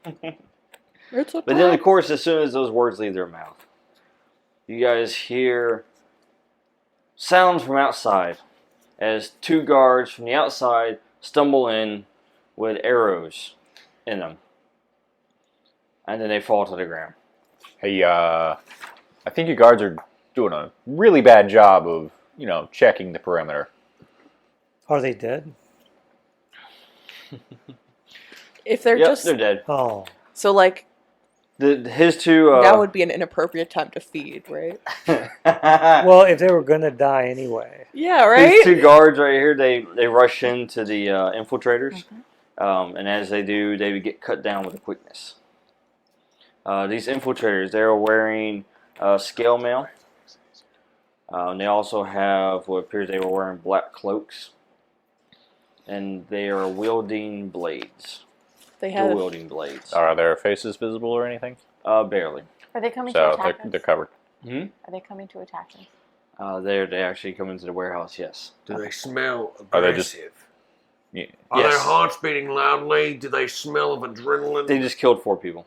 It's a But then, of course, as soon as those words leave their mouth, you guys hear sounds from outside as 2 guards from the outside stumble in with arrows in them. And then they fall to the ground. Hey, I think you guards are doing a really bad job of, checking the perimeter. Are they dead? If they're Yep, just they're dead. Oh, so like His 2... that would be an inappropriate time to feed, right? well, if they were gonna die anyway. Yeah, right. These 2 guards right here, they rush into the infiltrators. And as they do, they would get cut down with a quickness. These infiltrators, they're wearing scale mail. They also have what appears they were wearing black cloaks. And they are wielding blades. They Dual have wielding blades. Are their faces visible or anything? Barely. Are they coming to So attack they're us? covered. Hmm? Are they coming to attack us? They actually come into the warehouse, yes. Do they smell Are they just- aggressive? Yeah. Are Yes. their hearts beating loudly? Do they smell of adrenaline? They just killed 4 people.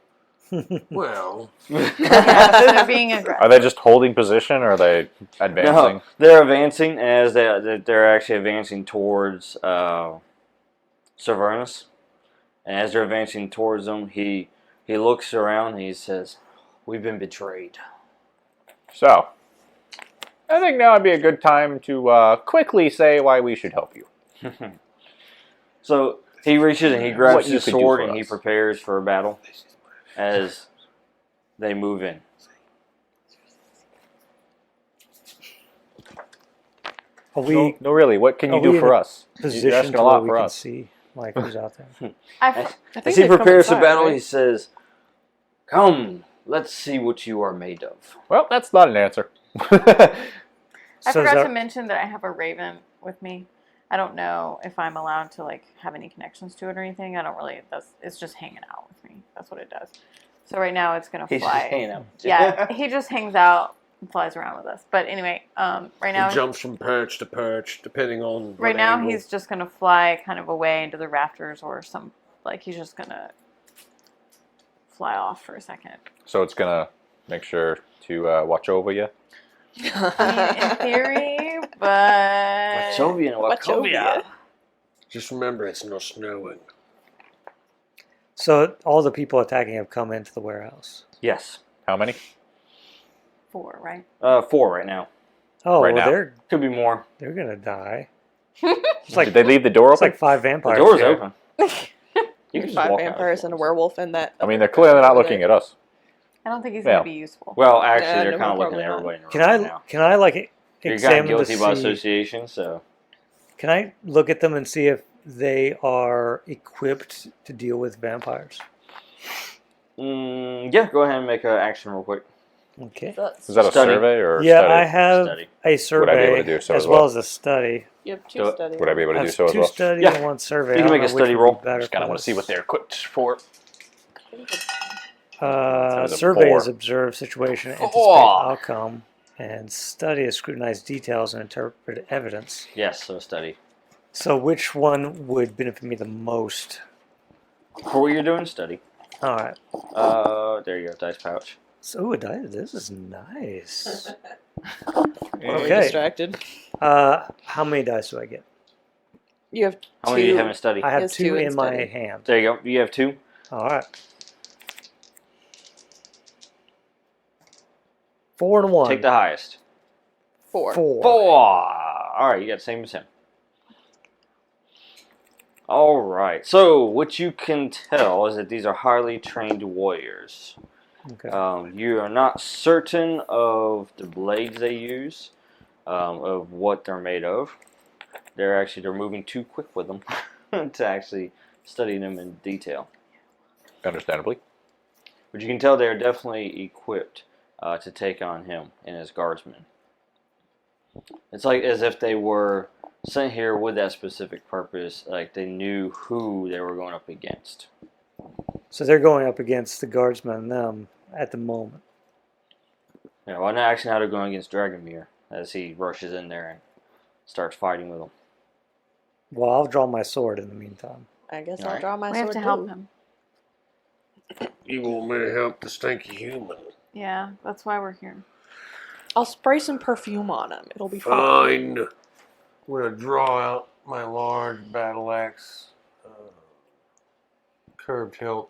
Well, Yeah, so they're being aggressive. Are they just holding position or are they advancing? No, they're advancing as they're actually advancing towards Savernus. And as they're advancing towards them, he looks around and he says, "We've been betrayed." So, I think now would be a good time to quickly say why we should help you. So he reaches and he grabs What you his could do sword for and he us. prepares for a battle as they move in. Are we No, really, what can you Are do we for in us? You're positioned asking to a where lot we for can us. see like who's out there? I As think he they come prepares for inside, battle, right? he says, "Come, let's see what you are made of." Well, that's not an answer. I So is forgot that- to mention that I have a raven with me. I don't know if I'm allowed to have any connections to it or anything. I don't really. It's just hanging out with me. That's what it does. So right now it's gonna He's fly. just hanging out. Yeah, he just hangs out and flies around with us. But anyway, right now it jumps from perch to perch, depending on right what now angle. he's just gonna fly kind of away into the rafters or he's just gonna fly off for a second. So it's gonna make sure to watch over you. I mean, in theory, but Wachovia and Wachovia. Just remember, it's no snowing. So all the people attacking have come into the warehouse. Yes. How many? 4, right? 4 right now. Oh, Right well, now. Could be more. they're gonna die. It's like Did they leave the door it's open? like 5 The vampires. door's here. open. You can just 5 walk out. vampires and a werewolf and that. I mean, they're clearly not looking at us. I don't think he's Yeah. going to be useful. Well, actually, Yeah, they're no, kind of looking probably at not. everybody in the Can room I right now. can I like You're kind of examine guilty to by see? association, so Can I look at them and see if they are equipped to deal with vampires? yeah. Go ahead and make an action real quick. Okay. Is that a Study. survey or Yeah, study? I have Study. a survey able to do so as as well well? as a study. You have Do 2 it. studies. Would I be able to I do have so as 2 well? study Yeah. and 1 survey. You can I don't make a know which study would be roll. better Just kind of for want to see this. what they're equipped for. So it's a Survey 4. is observe situation, anticipate 4. outcome, and study is scrutinize details and interpret evidence. Yes, so study. So which one would benefit me the most? For what you're doing, study. All right. There you go, dice pouch. So ooh, this is nice. Totally Okay. distracted. How many dice do I get? You have 2. How many do you have in study? I have Yes, 2 2 in in my study. hand. There you go. You have 2. All right. 4 and 1. Take the highest. 4. 4. All right, you got the same as him. All right. So what you can tell is that these are highly trained warriors. Okay. You are not certain of the blades they use, of what they're made of. They're moving too quick with them to actually study them in detail. Understandably. But you can tell they're definitely equipped to take on him and his guardsmen. It's like as if they were sent here with that specific purpose, like they knew who they were going up against. So they're going up against the guardsmen and them at the moment. You know, I know actually how they're going against Dragomir as he rushes in there and starts fighting with them. Well, I'll draw my sword in the meantime. I guess All I'll right. draw my We sword have to help too. him. You want me to help the stinky human? Yeah, that's why we're here. I'll spray some perfume on him. It'll be fine. Fine. I'm gonna draw out my large battle axe, curved hilt,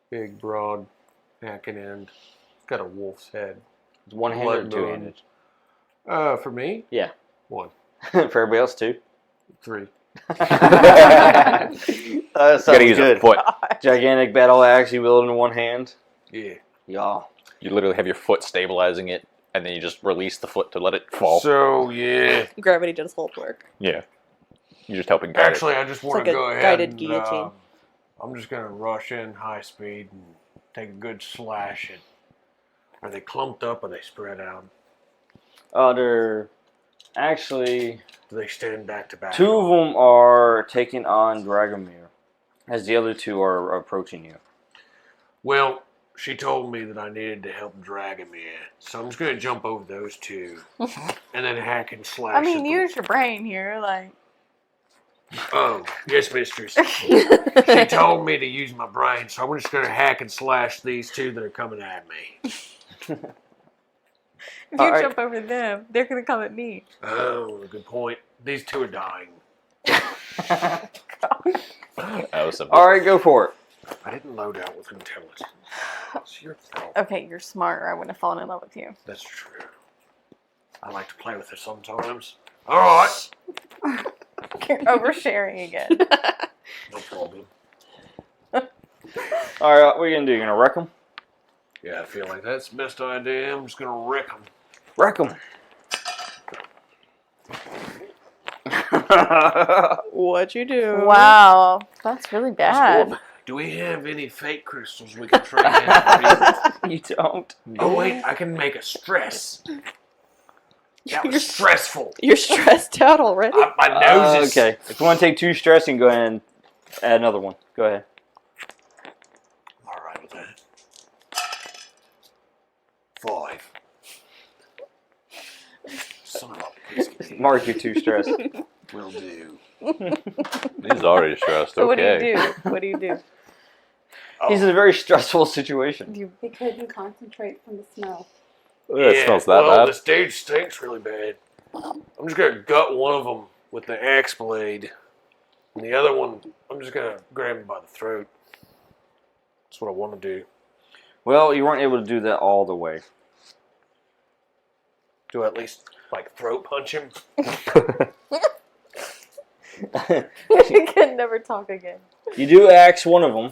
big, broad, hacking end. It's got a wolf's head. It's one-handed or Blood two-handed? For me, Yeah. 1, For everybody else, 2. 3. That sounds Gotta use good. a foot. Gigantic battle axe you wield in one hand. Yeah. Yeah. You literally have your foot stabilizing it, and then you just release the foot to let it fall. So yeah. Gravity does hold work. Yeah. You're just helping guide Actually, I just want like to a go ahead guided and, guillotine. I'm just gonna rush in high speed and take a good slash. And are they clumped up? Or are they spread out? They're actually Do they stand back to back? 2 of them are taking on Dragomir, as the other 2 are approaching you. Well, she told me that I needed to help Dragomir, so I'm just gonna jump over those 2 and then hack and slash. I mean, at the- use your brain here, like. Oh, yes, mistress. She told me to use my brain, so I'm just gonna hack and slash these 2 that are coming at me. If you Alright. jump over them, they're gonna come at me. Oh, good point. These 2 are dying. That was simple. All right, go for it. I didn't load out with intelligence. It's your fault. Okay, you're smart, or I wouldn't have fallen in love with you. That's true. I like to play with her sometimes. All right. You're oversharing again. No problem. All right, what are you gonna do? You gonna wreck them? Yeah, I feel like that's the best idea. I'm just gonna wreck them. Wreck them. What'd you do? Wow, that's really bad. Do we have any fake crystals we can trade in? You don't. Oh wait, I can make a stress. That was stressful. You're stressed out already. My nose is Okay. If you want to take 2 stress, you can go ahead and add another one. Go ahead. all right with that. 5. Son of a biscuit. Mark your 2 stress. Will do. He's already stressed. So what do you Okay. do? What do you do? He's in a very stressful situation. You He couldn't concentrate from the smell. It smells that well, bad. this dude stinks really bad. I'm just gonna gut one of them with the axe blade, and the other one, I'm just gonna grab him by the throat. That's what I want to do. Well, you weren't able to do that all the way. Do I at least like throat punch him? You can never talk again. You do axe one of them.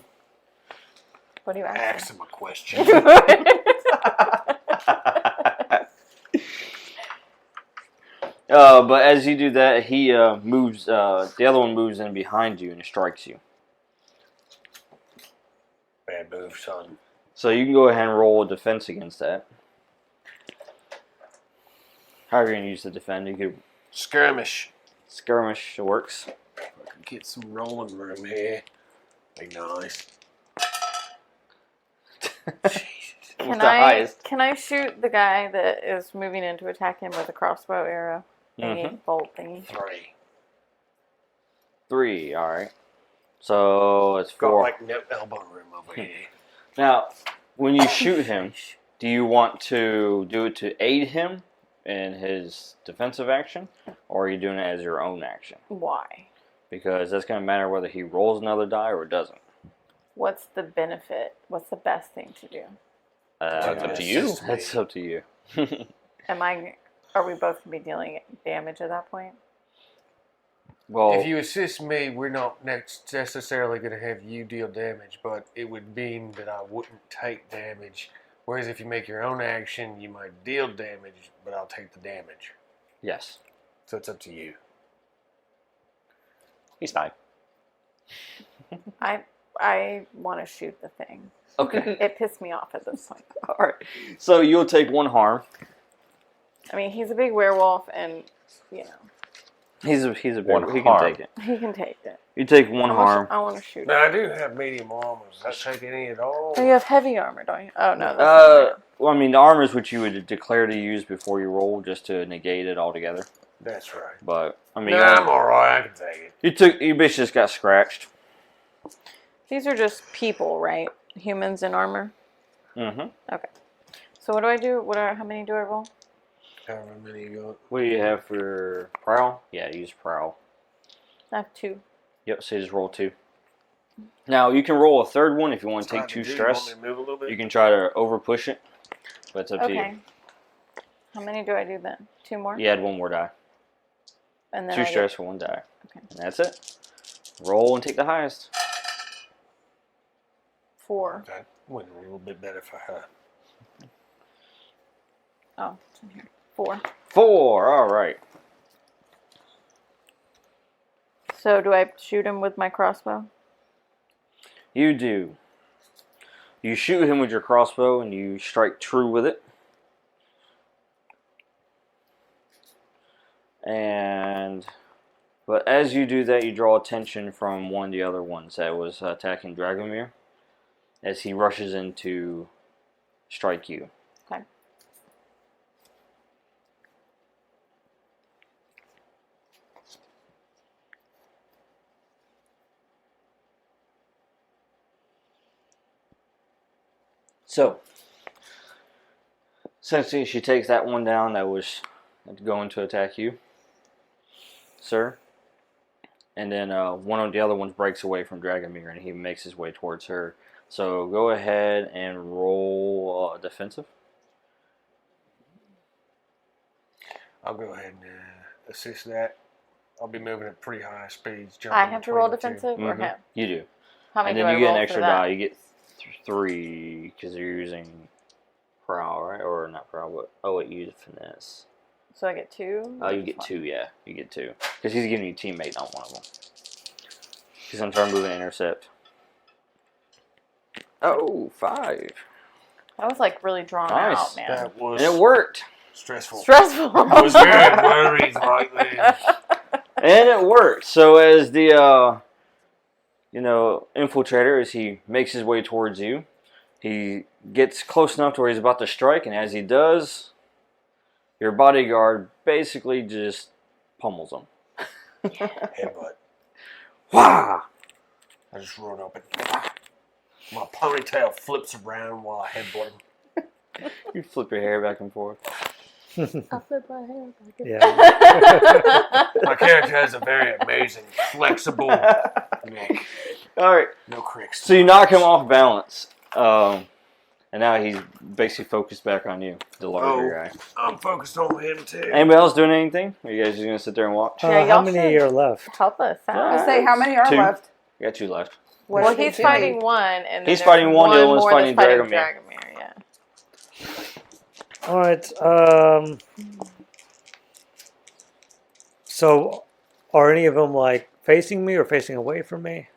What do you ask? Ask him a question. But as you do that, he moves. The other one moves in behind you and strikes you. Bad move, son. So you can go ahead and roll a defense against that. However you're going to use the defend, you could Skirmish. skirmish. It works. I could get some rolling room here. Be nice. Jesus. What's the highest? Can I shoot the guy that is moving in to attack him with a crossbow arrow? Thingy, bolt thingy. 3. 3. All right. So it's Got 4. like no elbow room over here. Now, when you shoot him, do you want to do it to aid him in his defensive action, or are you doing it as your own action? Why? Because that's going to matter whether he rolls another die or doesn't. What's the benefit? What's the best thing to do? That's up to you. That's up to you. Are we both gonna be dealing damage at that point? Well, If you assist me, we're not necessarily going to have you deal damage, but it would mean that I wouldn't take damage. Whereas if you make your own action, you might deal damage, but I'll take the damage. yes. So it's up to you. He's fine. I want to shoot the thing. Okay. It pissed me off at this point. All right. So you'll take 1 harm. I mean, he's a big werewolf, and you know He's a big, One he harm. can take it. he can take it. You take 1 harm. I want to shoot. Now, I do have medium armor. Does that take any at all? Oh, you have heavy armor, don't you? Oh no. That's not Well, I mean, the armor is what you would declare to use before you roll, just to negate it altogether. That's right. But I mean, Nah, I'm alright. I can take it. you basically just got scratched. These are just people, right? Humans in armor. Mm-hmm. Okay. So what do I do? How many do I roll? However many you got. What do you have for prowl? Yeah, use prowl. I have 2. Yep. So you just roll 2. Now you can roll a third one if you want to take 2 You want stress. me to move a little bit? You can try to over push it, but it's up to Okay. you. How many do I do then? 2 more? You add 1 more die. And then 2 I stress for 1 die. Okay. And that's it. Roll and take the highest. Get 4. That went a little bit better for her. Oh, it's in here. 4. 4. All right. So do I shoot him with my crossbow? You do. You shoot him with your crossbow and you strike true with it. But as you do that, you draw attention from one of the other ones that was attacking Dragomir as he rushes in to strike you. Okay. So, essentially, she takes that one down that was going to attack you, sir. And then one of the other ones breaks away from Dragomir and he makes his way towards her. So go ahead and roll defensive. I'll go ahead and assist that. I'll be moving at pretty high speeds. I have to roll between the two. defensive or him? You do. How many And then do I you get roll an extra for that? die. You get 3 because you're using prowl, right? Or not prowl, but oh wait, you use finesse. So I get 2? Oh, you get 2, yeah. You get 2. Because he's giving you teammate on one of them. He's on turn moving intercept. Oh, 5. That was like really drawn Nice. out, man. That was And it worked. stressful. Stressful. I was very worried right then. And it worked. So as the, infiltrator, as he makes his way towards you, he gets close enough to where he's about to strike, and as he does, your bodyguard basically just pummels him. Headbutt. Wah! I just run up and my ponytail flips around while I headbutt him. You flip your hair back and forth. I flip my hair back. Yeah. My character has a very amazing, flexible neck. All right. No cricks. So you knock him off balance, and now he's basically focused back on you, the larger guy. I'm focused on him too. Anybody else doing anything? Or are you guys just gonna sit there and watch? Yeah, How y'all many should- are left? Help us I out. say, how many are 2. left? You got 2 left. What Well, are they he's doing? fighting one, and then He's there's fighting one, the other one's more fighting that's Dragomir. Yeah. All right. So, are any of them like facing me or facing away from me?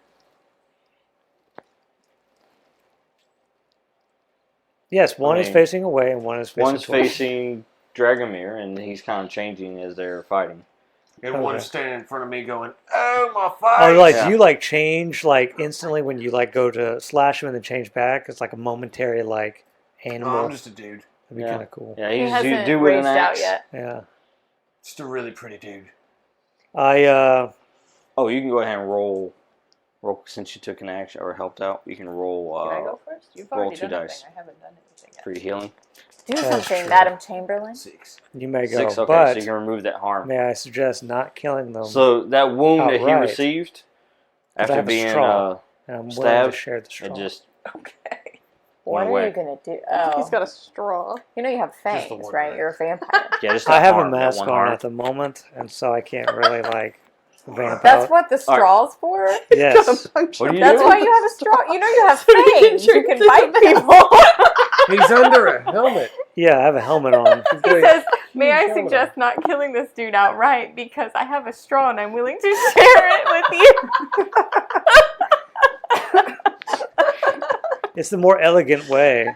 Yes, one is mean, facing away and one is facing. One's towards- facing Dragomir, and he's kind of changing as they're fighting. And one's standing in front of me going, "Oh, my Oh, face!" like Yeah. do you like change like instantly when you like go to slash him and then change back? It's like a momentary like No, animal. I'm just a dude. That'd be Yeah. kind of cool. Yeah, He he's hasn't do with an raged out axe. yet. Yeah. Just a really pretty dude. I Oh, you can go ahead and roll since you took an action or helped out. You can roll. Can I go first? You've roll already 2 done dice everything. I haven't done anything yet. for your healing. Do That's something, true. Madam Chamberlain. 6. you may go, 6. Okay, but so you can remove that harm. may I suggest not killing them? So that wound that he Outright. received 'Cause I after have a being straw. and I'm willing to stabbed, share the straw. it just Okay. What went are away. you gonna do? Oh, He's got a straw. you know you have Just the fangs, one right? eye. You're a vampire. Yeah, just I that have harm, a that mask one on harm. at the moment, and so I can't really like vamp That's out. what the straw's for. Yes. What are you That's doing? why you have a straw. You know you have So you can fangs. You drink can through bite the people. He's under a helmet. Yeah, I have a helmet on. He says, "May I Helmet suggest not killing this dude outright because I have a straw and I'm willing to share it with you." It's the more elegant way.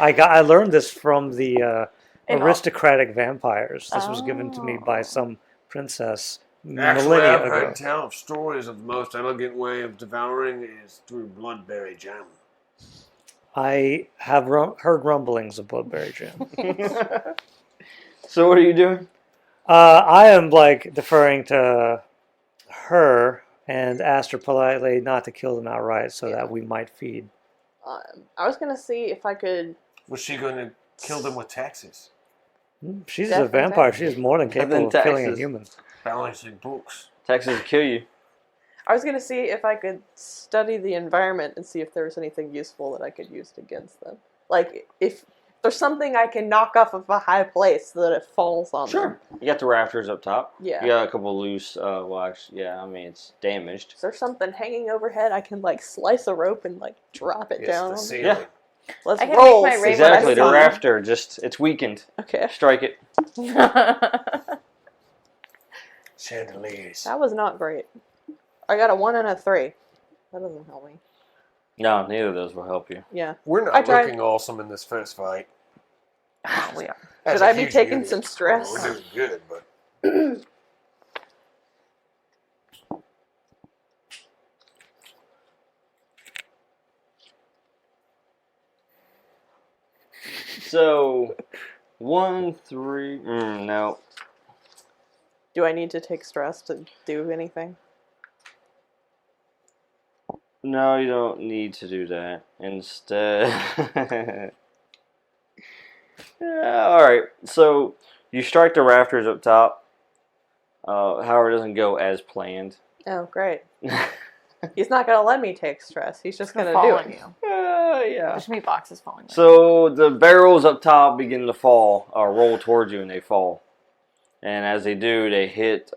I learned this from the And aristocratic vampires. This was given to me by Oh. some princess Actually, millennia I've heard ago. tell of stories of the most elegant way of devouring is through bloodberry jam. I have heard rumblings of bloodberry jam. So what are you doing? I am like deferring to her and asked her politely not to kill them outright so that we might feed. I was gonna see if I could. Was she going to kill them with taxes? She's Death a and vampire. taxes. She's more than Death capable and of killing a taxes. human. Balancing books. Texas will kill you. I was gonna see if I could study the environment and see if there was anything useful that I could use against them. Like if there's something I can knock off of a high place so that it falls on them. Sure. You got the rafters up top. Yeah. You got a couple loose. Well, actually, yeah. I mean, it's damaged. Is there something hanging overhead I can like slice a rope and like drop it Yes, down? the on? ceiling. Yeah. Let's I can roll. make my see rainbow what I Exactly. The see. rafter it's weakened. Okay. Strike it. Chandeliers. That was not great. I got a 1 and a 3. That doesn't help me. No, neither of those will help you. Yeah. We're I not tried- looking awesome in this first fight. We are. As Should a I be huge taking unit. some stress? Oh, we're doing good, but So, 1, 3. No. Do I need to take stress to do anything? No, you don't need to do that. Instead. Yeah, alright. So, you strike the rafters up top. However, it doesn't go as planned. Oh, great. He's not gonna let me take stress. He's just gonna fall do on it. you. Yeah. There's gonna be boxes falling. on So the barrels up top begin to fall, or roll towards you, and they fall. And as they do, they hit.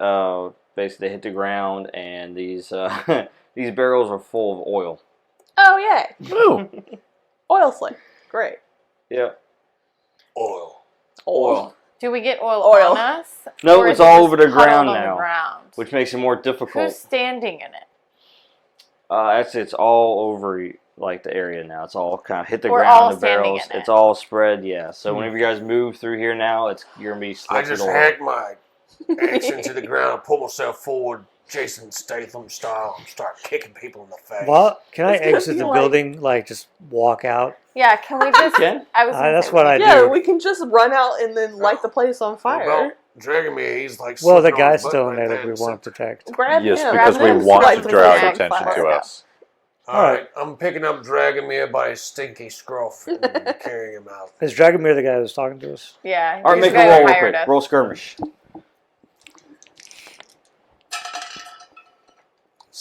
Basically, they hit the ground, and these these barrels are full of oil. Oh yay! Ooh. Oil slick. Great. Yeah. oil. Oil. Do we get oil, Oil. on us? No, Or it's is it all just over the huddled ground on now, The ground? which makes it more difficult. Who's standing in it? Actually, it's all over like the area now. It's all kind of hit the We're all ground. The standing barrels. in it. It's all spread. Yeah. So whenever you guys move through here now, you're gonna be I selected just oil. hack my axe into the ground, pull myself forward, Jason Statham style, and start kicking people in the face. Well, can I It's gonna exit be the like- building? Like just walk out? Yeah, can we just? Ken? I was. gonna That's say, what I Yeah, do. we can just run out and then light the place on What fire. about Dragomir? He's like Well, the slipping on guy's his still butt in right there that we and want to protect. Grab Yes, him. because Grab we them, want light to the draw flag attention fire. to us. All right, I'm picking up Dragomir by his stinky scruff and carrying him out. Is Dragomir the guy that was talking to us? Yeah. All right, he's make the a guy roll who real hired quick. us. Roll skirmish.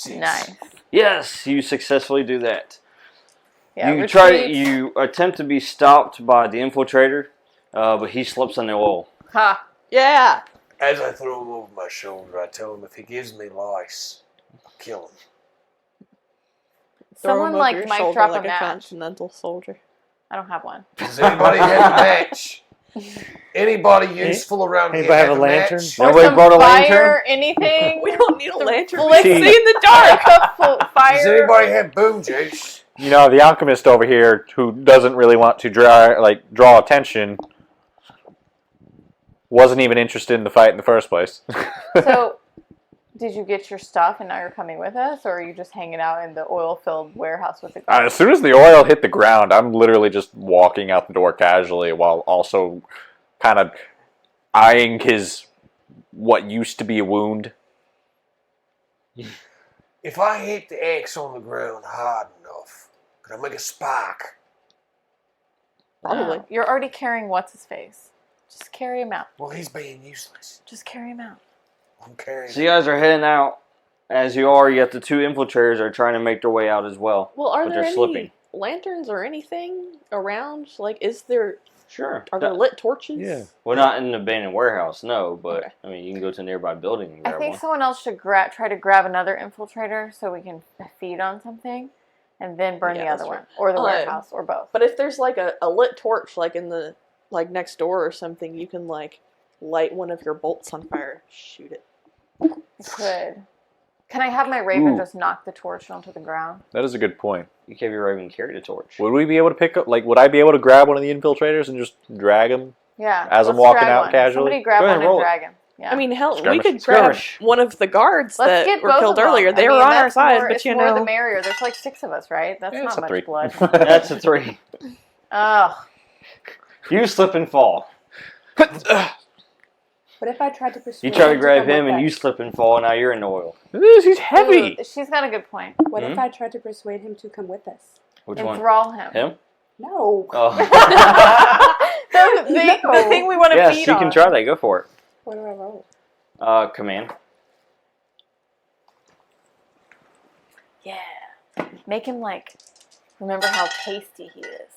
Nice. Yes, you successfully do that. Yeah, You attempt to be stopped by the infiltrator, but he slips in the oil. Ha. Yeah. As I throw him over my shoulder, I tell him if he gives me lice, I'll kill him. Throw Someone him over like your might shoulder drop like a a match. continental soldier. I don't have one. Does anybody have a match? Anybody useful around Anybody here have a lantern? match? Nobody Some brought a fire, lantern? anything. We don't need a lantern. Well, We can see. see in the dark. Does Fire. anybody have boom juice? You know, the alchemist over here, who doesn't really want to draw attention, wasn't even interested in the fight in the first place. So, did you get your stuff and now you're coming with us, or are you just hanging out in the oil-filled warehouse with the guys? As soon as the oil hit the ground, I'm literally just walking out the door casually while also kind of eyeing his what used to be a wound. If I hit the X on the ground hard enough, could I make a spark? Probably. No. You're already carrying what's-his-face. Just carry him out. Well, he's being useless. Just carry him out. I'm carrying So you guys are heading out. As you are, you got the two infiltrators are trying to make their way out as well. Well, are But there they're any slipping. lanterns or anything around? Like, is there? Sure. Are there lit torches? Yeah. Well, not in an abandoned warehouse, no. But Okay. I mean, you can go to a nearby building and I grab think one. someone else should try to grab another infiltrator so we can feed on something, and then burn Yeah, the other that's one, right. or the warehouse, or both. But if there's like a lit torch, like in the next door or something, you can like light one of your bolts on fire, shoot it. I could. Can I have my raven Ooh. just knock the torch onto the ground? That is a good point. You can have your raven carry the torch. Would we be able to pick up, would I be able to grab one of the infiltrators and just drag him? Yeah. As I'm let's walking drag out one. casually? Somebody grab Go ahead, one and roll it. drag him. Yeah. I mean, hell, we Skirmish. could grab Skirmish. one of the guards let's that get were both killed of them. earlier. They I were mean, on our that's side, more, but it's you more know, the merrier. There's like 6 of us, right? That's Yeah, not it's a much 3. blood. That's a 3. Ugh. You slip and fall. What if I tried to persuade You try to him grab come him with and us? you slip and fall. Now you're in the oil. He's heavy. Ooh, she's got a good point. What Hmm? if I tried to persuade him to come with us? Which one? Enthrall him. Him? No. Oh. the thing we want to Yes, feed you on. can try that. Go for it. What do I roll? Command. Yeah. Make him remember how tasty he is.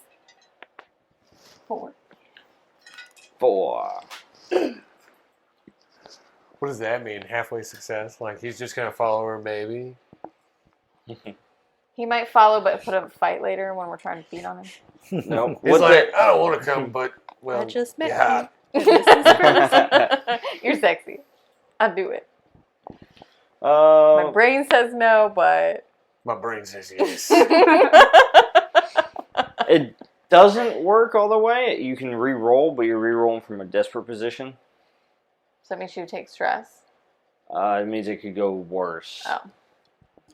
4. 4. What does that mean? Halfway success? Like he's just gonna follow her, maybe? He might follow, but put up a fight later when we're trying to feed on him. No. He's like, I don't want to come, but well, I just met yeah. you. And this is first. You're sexy. I'll do it. My My brain says no, but My brain says yes. It doesn't work all the way. You can re-roll, but you're re-rolling from a desperate position. so that means you take stress. It means it could go worse. Oh.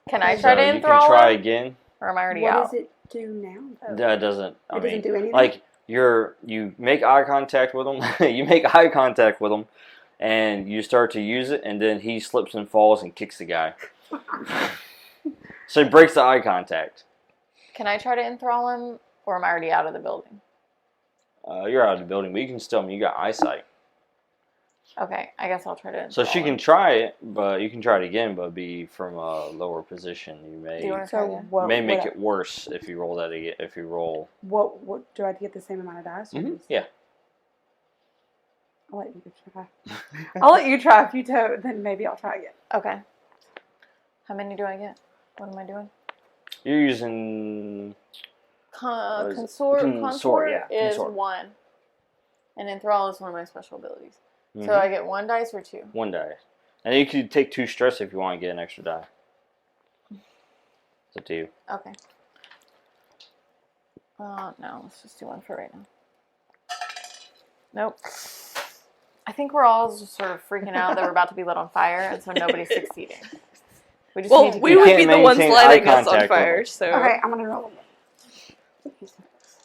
Can I try So to you enthrall can try him? again. Or am I already What out? does it do now? That doesn't. I It mean, doesn't do anything? like you make eye contact with him. You make eye contact with him, and you start to use it, and then he slips and falls and kicks the guy. So he breaks the eye contact. Can I try to enthrall him, or am I already out of the building? You're out of the building, but you can still. I mean, you got eyesight, Okay, I guess I'll try to. so enthrall she him. can try it, but you can try it again, but be from a lower position. You Do you may want to try So again? what? may make what, it worse if you roll that again. If you roll, What do I get the same amount of dice? or just- yeah. I'll let you try. I'll let you try. If you don't, then maybe I'll try again. Okay. How many do I get? What am I doing? You're using. What is it? Consort Yeah, is consort. 1. And enthrall is one of my special abilities. Mhm. So I get 1 dice or 2? 1 die. And you could take 2 stress if you want to get an extra die. It's up to you. Okay. No, let's just do 1 for right now. Nope. I think we're all just sort of freaking out that we're about to be lit on fire, and so nobody's succeeding. We just Well, need to we keep would can't be the ones maintain lighting eye us on contact with fire, them. so. Okay, I'm gonna roll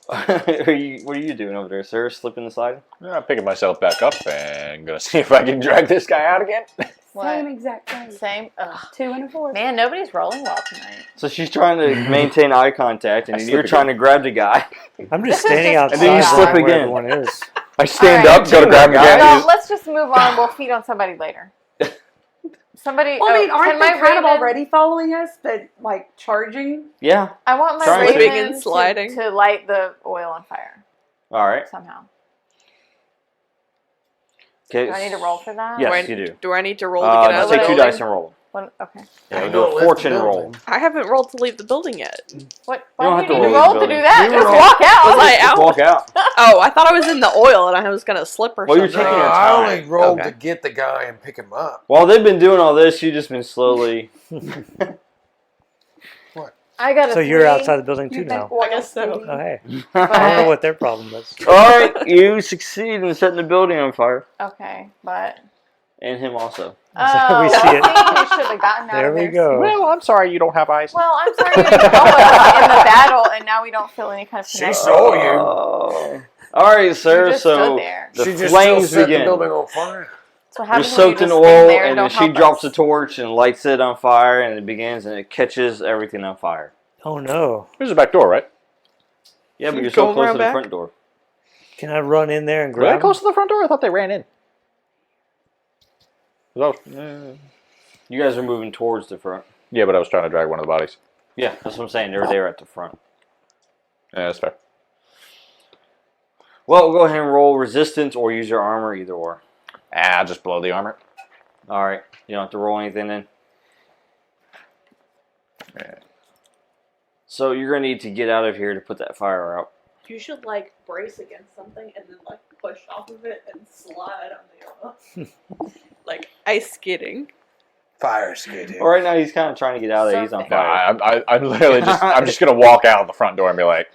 again. What are you doing over there, sir? Slipping the slide? I'm picking myself back up and gonna see if I can drag this guy out again. Same exact thing. Same. Ugh. 2 and a 4. Man, nobody's rolling well tonight. So she's trying to maintain eye contact, and I you're slip trying to grab the guy. I'm just standing outside. And then you slip where again. Everyone is. I stand All right. up, go to grab him again. No, let's just move on. We'll feed on somebody later. Somebody. Well, I mean, aren't can they my kind of raven- already following us, but like charging? Yeah. I want my Trying to. raven Slipping and sliding. to light the oil on fire All right. somehow. Okay. Do I need to roll for that? Yes, you do. Do I need to roll to get out Just of the take 2 building? dice and roll. Okay. Yeah, You do don't a lift fortune the roll. building. I haven't rolled to leave the building yet. What? You don't Why have do to you need to roll roll the to do building. that? You Just roll. walk out. Was I Just out? walk out. Oh, I thought I was in the oil and I was gonna slip or Well, you're something. taking your I time. only rolled Okay. to get the guy and pick him up. While they've been doing all this, you've just been slowly. I got a So you're 3. outside the building too You've been now. I guess so. Oh, hey. I But- don't know what their problem is. All right, you succeed in setting the building on fire, Okay, but and him also. oh, We see it. you should have gotten out There of we there. go. Well, I'm sorry you don't have eyes. Well, I'm sorry you didn't know us in the battle, and now we don't feel any kind of She connection. saw you. Oh. All right, sir. You just So stood there. the She just flames still set the begin. building on fire. So what You're happens when you soaked in just stand oil, there and then don't she help drops a us? torch and lights it on fire, and it begins, and it catches everything on fire. Oh no. There's a back door, right? Yeah, but you're Go so close around to the back? front door. Can I run in there and Were they grab close him? to the front door? I thought they ran in. 'Cause I was- You guys are moving towards the front. yeah, but I was trying to drag one of the bodies. Yeah, that's what I'm saying. They're there at the front. Yeah, that's fair. Well, go ahead and roll resistance or use your armor, either or. I'll just blow the armor. All right, you don't have to roll anything then. Yeah. So you're gonna need to get out of here to put that fire out. You should like brace against something and then like push off of it and slide on the oil. Like ice skating. Fire skating. Well, right now he's kind of trying to get out of there. He's on Something. fire. I'm literally just I'm just gonna walk out the front door and be like,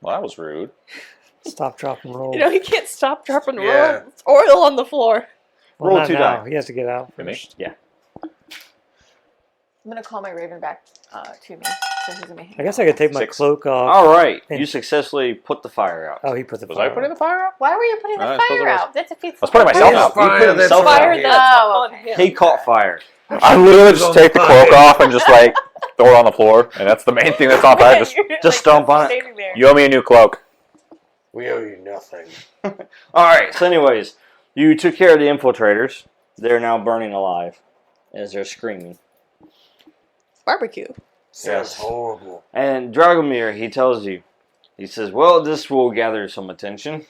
well, that was rude. Stop, drop, and roll. You know, he can't stop, drop, and roll. Yeah. It's oil on the floor. Well, roll not 2 now. die. He has to get out For me? first. I'm gonna call my raven back to me, so he's gonna be. I guess I could take my 6. cloak off. All right, And- you successfully put the fire out. Oh, he put the Was fire I putting out. the fire out? Why were you putting the I suppose fire I was. out? That's a pizza. I was putting myself It's out. fire put that's himself fire out. that's Oh, on okay. him. He caught fire. I literally He's just on take the fire. cloak off and just like throw it on the floor, and that's the main thing that's on fire. Just stomp on it. standing there. you owe me a new cloak. We owe you nothing. All right. So, anyways, you took care of the infiltrators. They're now burning alive as they're screaming. Barbecue. Sounds Yes. horrible. And Dragomir, he tells you, he says, "Well, this will gather some attention."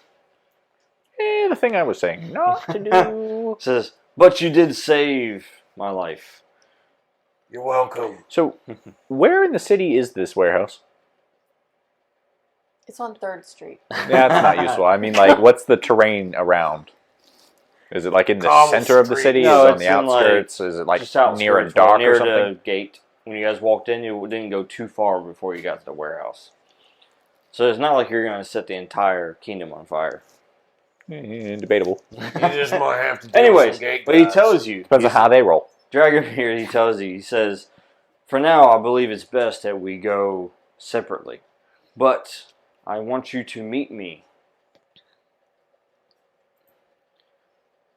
The thing I was saying not to do. Says, "But you did save my life." You're welcome. So, where in the city is this warehouse? It's on 3rd Street. Yeah, that's not useful. I mean, like, what's the terrain around? Is it like in the Cobble center of the Street. city? No, Is it on it's the in, like, outskirts? Is it like Just outskirts, near a dock near or something? the gate. When you guys walked in, you didn't go too far before you got to the warehouse. So it's not like you're going to set the entire kingdom on fire. Debatable. You just might have to. Deal with Anyways, some gate but he guys. tells you, Depends on how they roll. Dragomir, he tells you, he says, "For now, I believe it's best that we go separately. But I want you to meet me."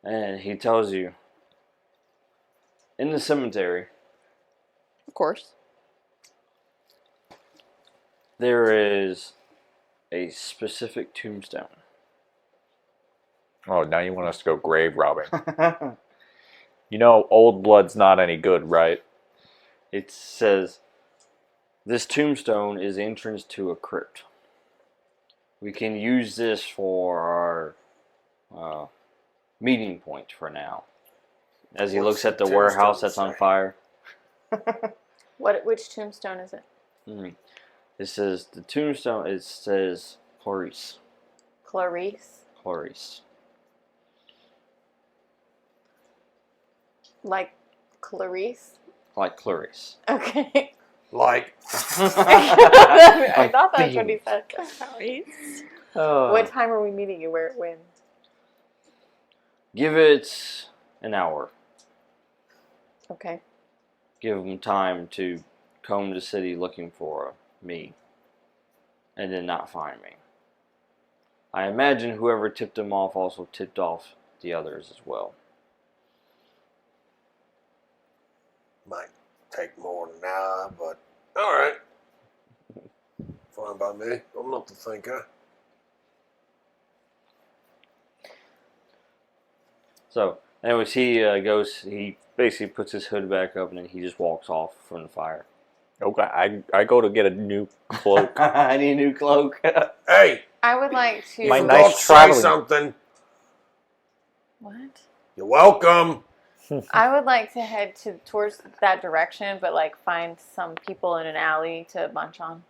And he tells you, in the cemetery, Of course. there is a specific tombstone. Oh, now you want us to go grave robbing. You know, old blood's not any good, right? It says, "This tombstone is entrance to a crypt. We can use this for our meeting point for now." As he What's looks at the the warehouse tombstone that's on say? fire. Which tombstone is it? It says, the tombstone, it says Clarice. Clarice. Clarice. Like Clarice. Like Clarice. Okay. Like, I thought that's what he said. What time are we meeting you? Where? When? Give it an hour. Okay. Give them time to comb the city looking for me. And then not find me. I imagine whoever tipped them off also tipped off the others as well. Might take more than an hour, but all right. Fine by me. I'm not the thinker. So, anyways, he he basically puts his hood back up and then he just walks off from the fire. Okay, I go to get a new cloak. I need a new cloak. Hey, I would like to. My you nice forgot to say traveling- something. What? You're welcome. I would like to head towards that direction, but like find some people in an alley to munch on.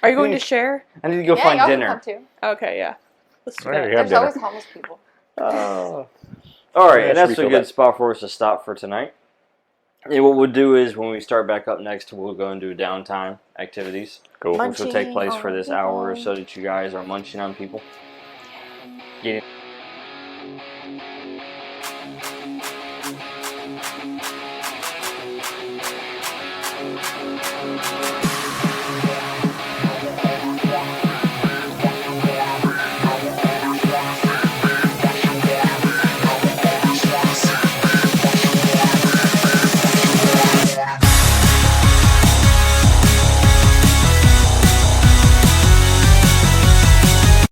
Are you going to share? I need to go yeah, find y'all dinner. can come too. Okay, yeah. Let's do Alright, that. yeah. have There's always dinner. homeless people. Oh. All right, Yeah, and should that's we a fill good that? spot for us to stop for tonight. And what we'll do is when we start back up next, we'll go and do downtime activities, Cool. which will take Munching place for on this hour or people. so that you guys are munching on people. Getting